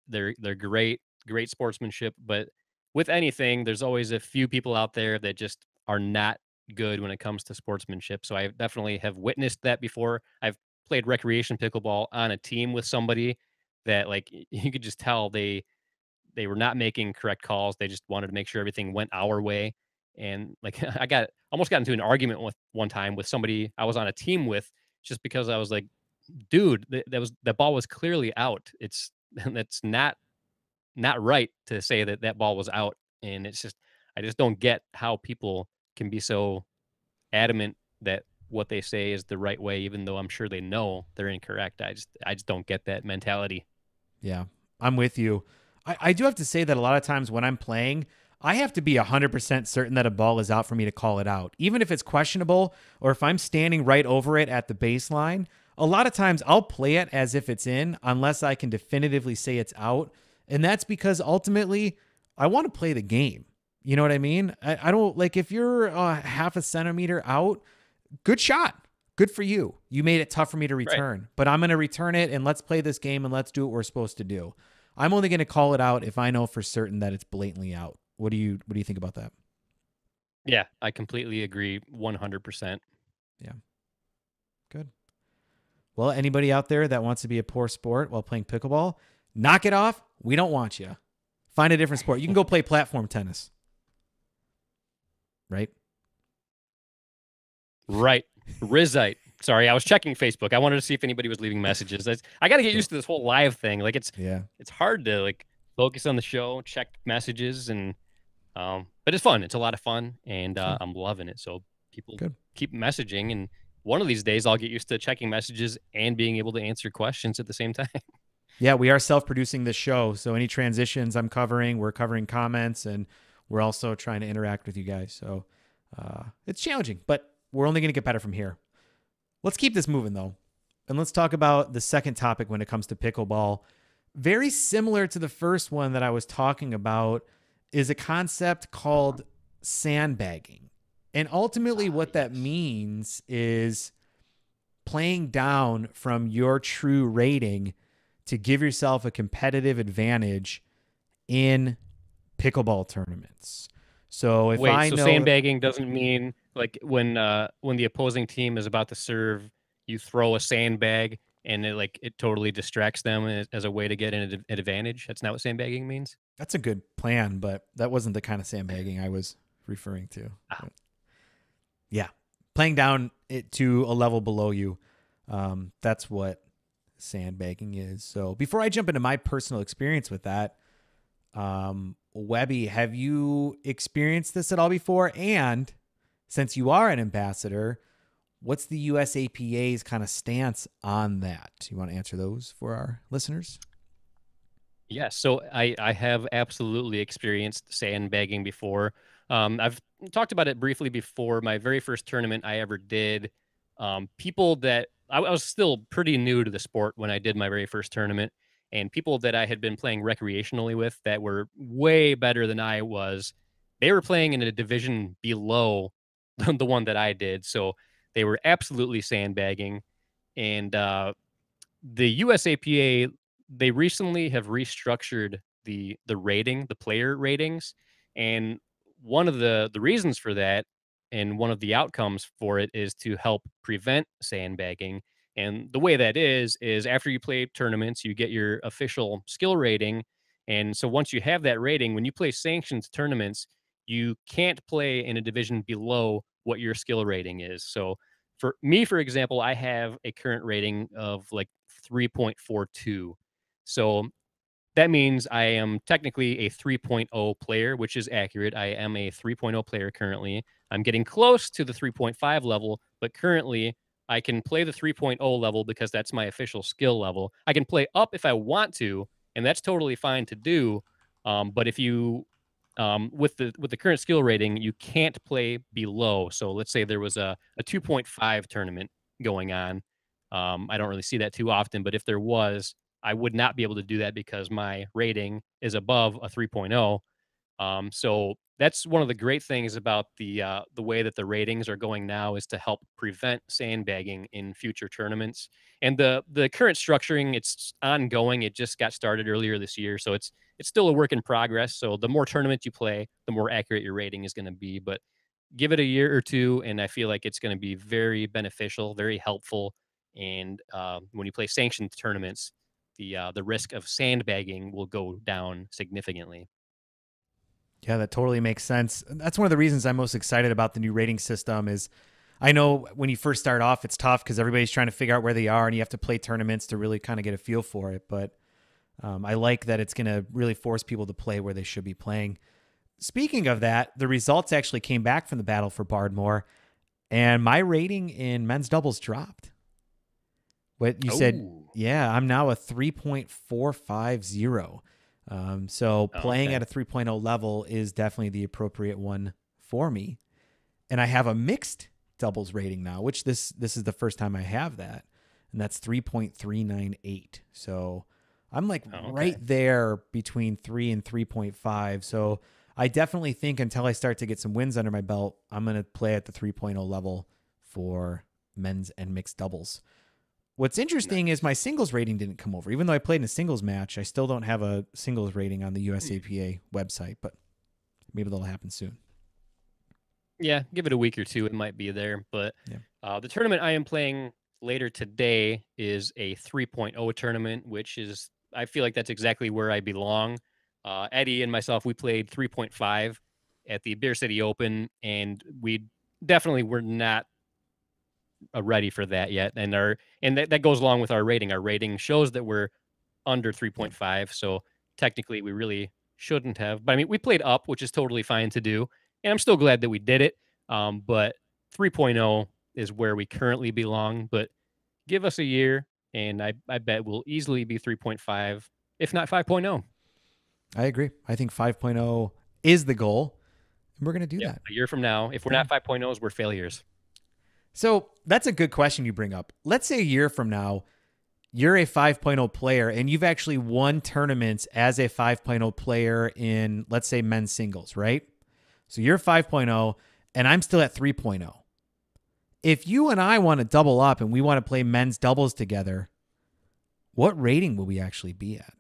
they're great sportsmanship. But with anything, there's always a few people out there that just are not good when it comes to sportsmanship. So I definitely have witnessed that before. I've played recreation pickleball on a team with somebody that like you could just tell they were not making correct calls. They just wanted to make sure everything went our way. And like almost got into an argument with one time with somebody I was on a team with just because I was like, dude, that ball was clearly out. That's not right to say that ball was out. And it's just I just don't get how people can be so adamant that what they say is the right way, even though I'm sure they know they're incorrect. I just don't get that mentality. Yeah, I'm with you. I do have to say that a lot of times when I'm playing, I have to be 100% certain that a ball is out for me to call it out. Even if it's questionable or if I'm standing right over it at the baseline, a lot of times I'll play it as if it's in unless I can definitively say it's out. And that's because ultimately I want to play the game. You know what I mean? I don't like if you're half a centimeter out, good shot. Good for you. You made it tough for me to return, right. But I'm going to return it and let's play this game and let's do what we're supposed to do. I'm only going to call it out if I know for certain that it's blatantly out. What do you think about that? Yeah, I completely agree 100%. Yeah. Good. Well, anybody out there that wants to be a poor sport while playing pickleball, knock it off. We don't want you. Find a different sport. You can go play platform tennis. Right? Right. Rizite. Sorry, I was checking Facebook. I wanted to see if anybody was leaving messages. I got to get used to this whole live thing. Like it's hard to like focus on the show, check messages, and but it's fun. It's a lot of fun, and I'm loving it. So people keep messaging, and one of these days I'll get used to checking messages and being able to answer questions at the same time. Yeah, we are self-producing this show, so any transitions we're covering comments, and we're also trying to interact with you guys. So it's challenging, but we're only going to get better from here. Let's keep this moving, though, and let's talk about the second topic when it comes to pickleball. Very similar to the first one that I was talking about is a concept called sandbagging. And ultimately what that means is playing down from your true rating to give yourself a competitive advantage in pickleball tournaments. So if I know sandbagging doesn't mean like when the opposing team is about to serve, you throw a sandbag and it totally distracts them as a way to get an advantage. That's not what sandbagging means. That's a good plan, but that wasn't the kind of sandbagging I was referring to. Yeah, playing down it to a level below you. That's what sandbagging is. So before I jump into my personal experience with that, Webby, have you experienced this at all before? And since you are an ambassador, What's the USAPA's kind of stance on that? You want to answer those for our listeners? Yeah, so I have absolutely experienced sandbagging before. I've talked about it briefly before. My very first tournament I ever did, people that I was still pretty new to the sport when I did my very first tournament, and people that I had been playing recreationally with that were way better than I was, they were playing in a division below the one that I did. So they were absolutely sandbagging. And the USAPA, they recently have restructured the rating, the player ratings, and one of the reasons for that and one of the outcomes for it is to help prevent sandbagging. And the way that is after you play tournaments, you get your official skill rating. And so once you have that rating, when you play sanctioned tournaments, you can't play in a division below what your skill rating is. So for me, for example, I have a current rating of like 3.42. So that means I am technically a 3.0 player, which is accurate. I am a 3.0 player currently. I'm getting close to the 3.5 level, but currently I can play the 3.0 level because that's my official skill level. I can play up if I want to, and that's totally fine to do. But if you with the current skill rating, you can't play below. So let's say there was a 2.5 tournament going on. I don't really see that too often, but if there was, I would not be able to do that because my rating is above a 3.0. So that's one of the great things about the way that the ratings are going now is to help prevent sandbagging in future tournaments. And the current structuring, it's ongoing. It just got started earlier this year, so it's still a work in progress. So the more tournaments you play, the more accurate your rating is going to be. But give it a year or two, and I feel like it's going to be very beneficial, very helpful. And when you play sanctioned tournaments, the risk of sandbagging will go down significantly. Yeah, that totally makes sense. That's one of the reasons I'm most excited about the new rating system is I know when you first start off, it's tough because everybody's trying to figure out where they are and you have to play tournaments to really kind of get a feel for it. But I like that it's going to really force people to play where they should be playing. Speaking of that, the results actually came back from the battle for Bardmore, and my rating in men's doubles dropped. What you said, Oh, yeah, I'm now a 3.450. So playing okay. at a 3.0 level is definitely the appropriate one for me. And I have a mixed doubles rating now, which this is the first time I have that, and that's 3.398. So I'm like Oh, right okay. there between 3 and 3.5. So I definitely think until I start to get some wins under my belt, I'm going to play at the 3.0 level for men's and mixed doubles. What's interesting is Nice. my singles rating didn't come over. Even though I played in a singles match, I still don't have a singles rating on the USAPA website, but maybe that'll happen soon. Yeah, give it a week or two, it might be there. But Yeah. the tournament I am playing later today is a 3.0 tournament, which is I feel like that's exactly where I belong. Eddie and myself, we played 3.5 at the Beer City Open, and we definitely were not ready for that yet. And that goes along with our rating. Our rating shows that we're under Yeah. 3.5. So technically, we really shouldn't have. But I mean, we played up, which is totally fine to do. And I'm still glad that we did it. But 3.0 is where we currently belong. But give us a year, and I bet we'll easily be 3.5, if not 5.0. I agree. I think 5.0 is the goal, and we're going to do Yep. that. A year from now, if we're Yeah. not 5.0s, we're failures. So that's a good question you bring up. Let's say a year from now, you're a 5.0 player and you've actually won tournaments as a 5.0 player in, let's say, men's singles, right? So you're 5.0 and I'm still at 3.0. If you and I want to double up and we want to play men's doubles together, what rating will we actually be at?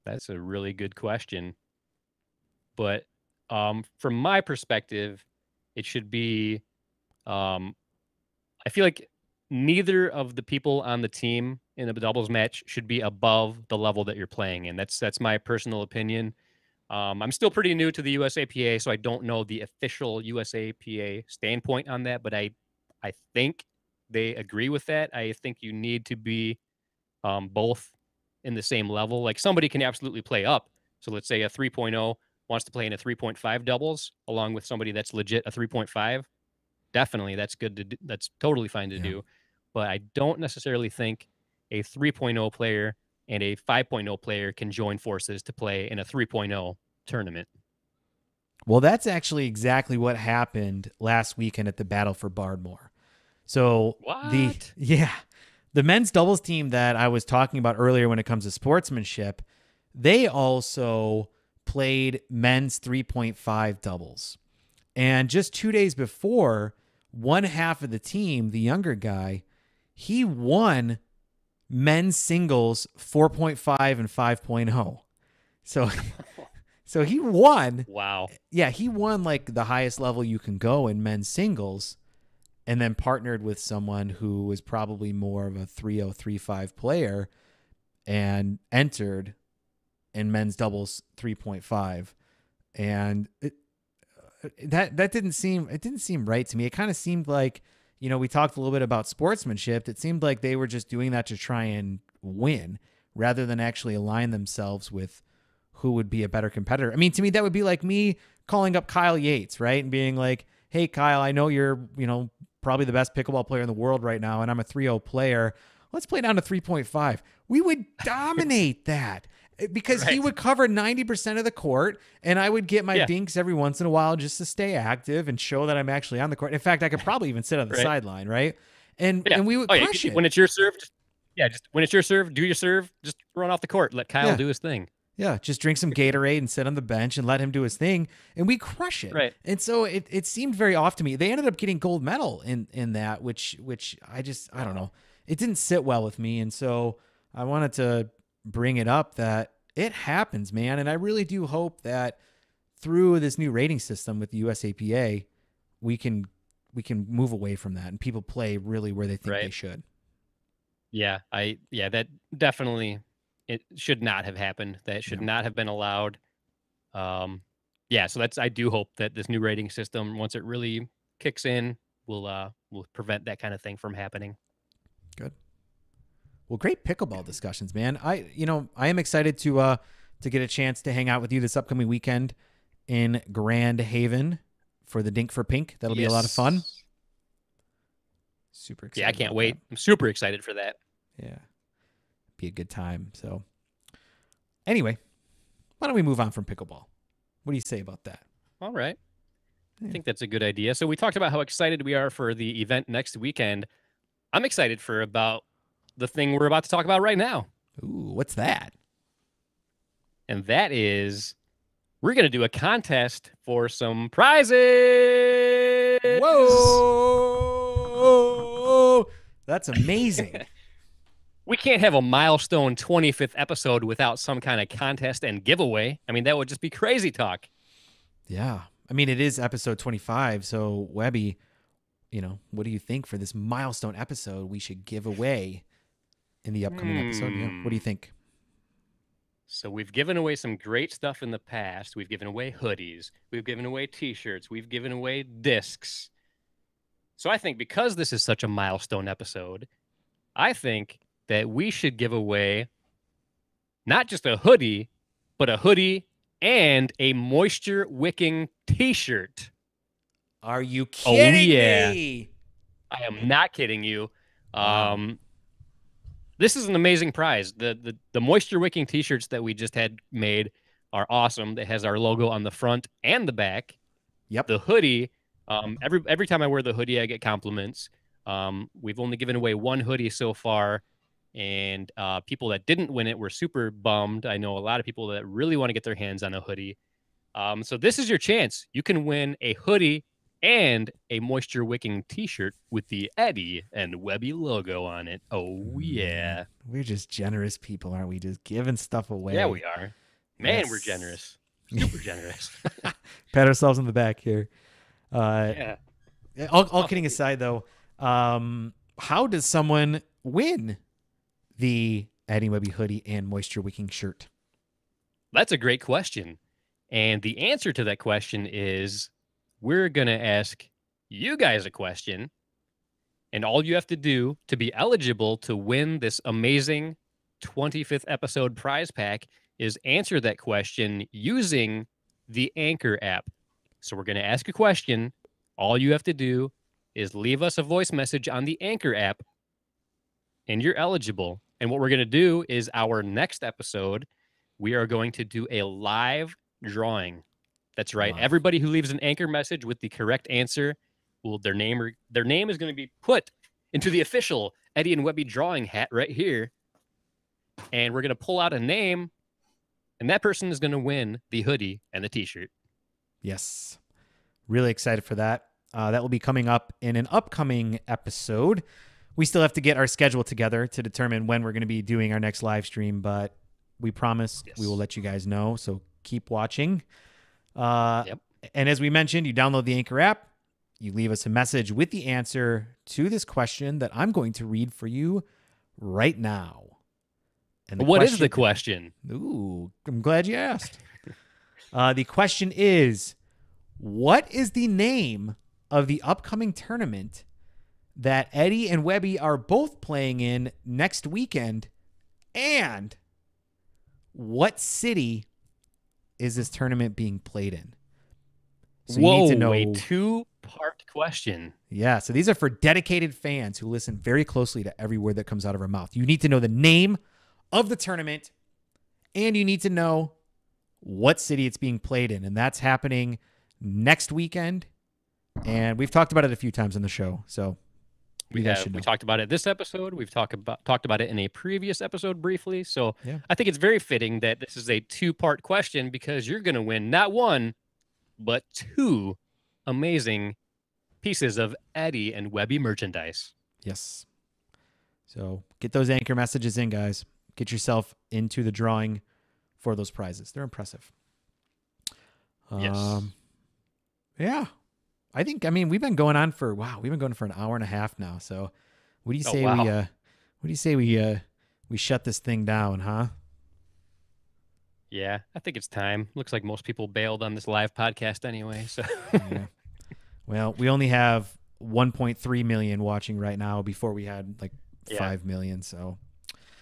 That's a really good question. But from my perspective, it should be um, I feel like neither of the people on the team in a doubles match should be above the level that you're playing in. That's my personal opinion. I'm still pretty new to the USAPA, so I don't know the official USAPA standpoint on that, but I think they agree with that. I think you need to be both in the same level. Like somebody can absolutely play up. So let's say a 3.0 wants to play in a 3.5 doubles along with somebody that's legit a 3.5. definitely that's good to do. That's totally fine to do. But I don't necessarily think a 3.0 player and a 5.0 player can join forces to play in a 3.0 tournament. Well, that's actually exactly what happened last weekend at the Battle for Bardmore. So What? the men's doubles team that I was talking about earlier when it comes to sportsmanship, they also played men's 3.5 doubles. And just 2 days before, one half of the team, the younger guy, he won men's singles 4.5 and 5.0. So he won. Wow. Yeah, he won like the highest level you can go in men's singles, and then partnered with someone who was probably more of a 3.0-3.5 player and entered in men's doubles 3.5. And that didn't seem right to me. It kind of seemed like, we talked a little bit about sportsmanship. It seemed like they were just doing that to try and win rather than actually align themselves with who would be a better competitor. I mean, to me, that would be like me calling up Kyle Yates, right? And being like, hey, Kyle, I know you're, probably the best pickleball player in the world right now, and I'm a 3.0 player. Let's play down to 3.5. We would dominate that because he would cover 90% of the court, and I would get my dinks every once in a while just to stay active and show that I'm actually on the court. In fact, I could probably even sit on the sideline, right? And we would crush it. When it's your serve, when it's your serve, do your serve, just run off the court. Let Kyle do his thing. Yeah, just drink some Gatorade and sit on the bench and let him do his thing, and we crush it. Right. And so it seemed very off to me. They ended up getting gold medal in that, which I don't know. It didn't sit well with me, and so I wanted to bring it up that it happens, man. And I really do hope that through this new rating system with the USAPA, we can move away from that and people play really where they think they should. Yeah, that definitely. It should not have happened. That should not have been allowed. So I do hope that this new rating system, once it really kicks in, will prevent that kind of thing from happening. Good. Well, great pickleball discussions, man. I am excited to get a chance to hang out with you this upcoming weekend in Grand Haven for the Dink for Pink. That'll be a lot of fun. Super excited. Yeah, I can't wait. I'm super excited for that. Yeah. Be a good time. So anyway, why don't we move on from pickleball? What do you say about that? All right. I think that's a good idea. So we talked about how excited we are for the event next weekend. I'm excited for about the thing we're about to talk about right now. Ooh, what's that? And that is we're going to do a contest for some prizes. Whoa! That's amazing. We can't have a milestone 25th episode without some kind of contest and giveaway. I mean, that would just be crazy talk. Yeah. I mean, it is episode 25. So, Webby, what do you think for this milestone episode we should give away in the upcoming episode? Yeah. What do you think? So we've given away some great stuff in the past. We've given away hoodies. We've given away T-shirts. We've given away discs. So I think because this is such a milestone episode, I think that we should give away not just a hoodie, but a hoodie and a moisture wicking T-shirt. Are you kidding me? I am not kidding you. This is an amazing prize. The moisture wicking T-shirts that we just had made are awesome. It has our logo on the front and the back. Yep. The hoodie. Every time I wear the hoodie, I get compliments. We've only given away one hoodie so far. And people that didn't win it were super bummed. I know a lot of people that really want to get their hands on a hoodie. So this is your chance. You can win a hoodie and a moisture wicking T-shirt with the Eddie and Webby logo on it. Oh, yeah. We're just generous people, aren't we? Just giving stuff away. Yeah, we are. Man, we're generous. Super generous. Pat ourselves on the back here. Yeah. All kidding aside, though, how does someone win the Eddie Webby hoodie and moisture wicking shirt? That's a great question. And the answer to that question is we're going to ask you guys a question. And all you have to do to be eligible to win this amazing 25th episode prize pack is answer that question using the Anchor app. So we're going to ask a question. All you have to do is leave us a voice message on the Anchor app, and you're eligible. And what we're going to do is our next episode, we are going to do a live drawing. That's right. Live. Everybody who leaves an Anchor message with the correct answer, their name is going to be put into the official Eddie and Webby drawing hat right here. And we're going to pull out a name, and that person is going to win the hoodie and the t-shirt. Yes. Really excited for that. That will be coming up in an upcoming episode. We still have to get our schedule together to determine when we're going to be doing our next live stream, but we promise we will let you guys know. So keep watching. And as we mentioned, you download the Anchor app. You leave us a message with the answer to this question that I'm going to read for you right now. And what is the question? Ooh, I'm glad you asked. The question is, what is the name of the upcoming tournament that Eddie and Webby are both playing in next weekend? And what city is this tournament being played in? So you need to know a two-part question. Yeah, so these are for dedicated fans who listen very closely to every word that comes out of our mouth. You need to know the name of the tournament, and you need to know what city it's being played in, and that's happening next weekend. And we've talked about it a few times on the show, so we talked about it this episode. We've talked about it in a previous episode briefly. So yeah. I think it's very fitting that this is a two-part question, because you're going to win not one, but two amazing pieces of Eddie and Webby merchandise. Yes. So get those Anchor messages in, guys. Get yourself into the drawing for those prizes. They're impressive. Yes. Yeah. We've been going on for an hour and a half now. So what do you say we shut this thing down, huh? Yeah, I think it's time. Looks like most people bailed on this live podcast anyway. So yeah. Well, we only have 1.3 million watching right now before we had 5 million. So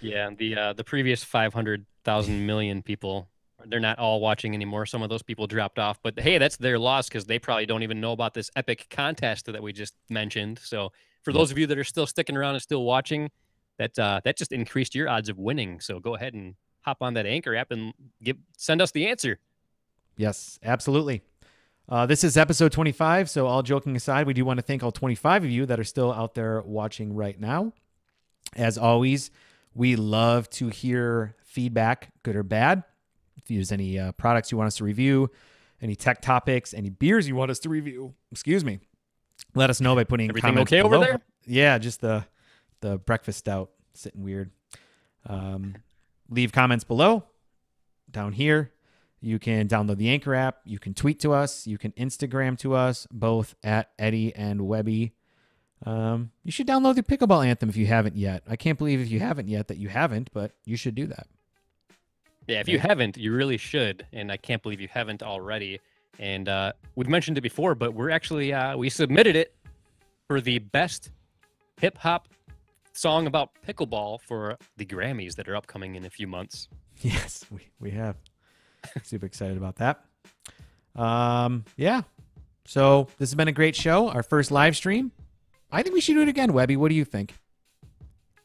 yeah, the previous 500,000 million people, they're not all watching anymore. Some of those people dropped off, but hey, that's their loss, because they probably don't even know about this epic contest that we just mentioned. So for those of you that are still sticking around and still watching, that just increased your odds of winning. So go ahead and hop on that Anchor app and send us the answer. Yes, absolutely. This is episode 25. So all joking aside, we do want to thank all 25 of you that are still out there watching right now. As always, we love to hear feedback, good or bad. If there's any products you want us to review, any tech topics, any beers you want us to review, let us know by putting everything comments okay below. over there? Yeah, just the breakfast stout sitting weird. Leave comments below down here. You can download the Anchor app. You can tweet to us. You can Instagram to us, both at Eddie and Webby. You should download the Pickleball Anthem if you haven't yet. I can't believe if you haven't yet that you haven't, but you should do that. Yeah, if you haven't, you really should. And I can't believe you haven't already. And we've mentioned it before, but we're actually, we submitted it for the best hip-hop song about pickleball for the Grammys that are upcoming in a few months. Yes, we have. Super excited about that. Yeah. So this has been a great show. Our first live stream. I think we should do it again, Webby. What do you think?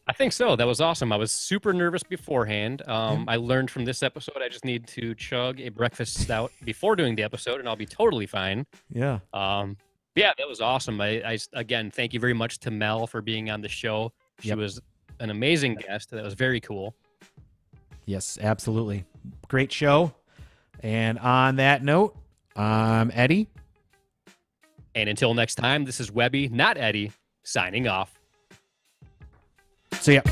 I think so. That was awesome. I was super nervous beforehand. I learned from this episode I just need to chug a breakfast stout before doing the episode, and I'll be totally fine. Yeah. Yeah, that was awesome. I again, thank you very much to Mel for being on the show. She was an amazing guest. That was very cool. Yes, absolutely. Great show. And on that note, I'm Eddie. And until next time, this is Webby, not Eddie, signing off. See ya.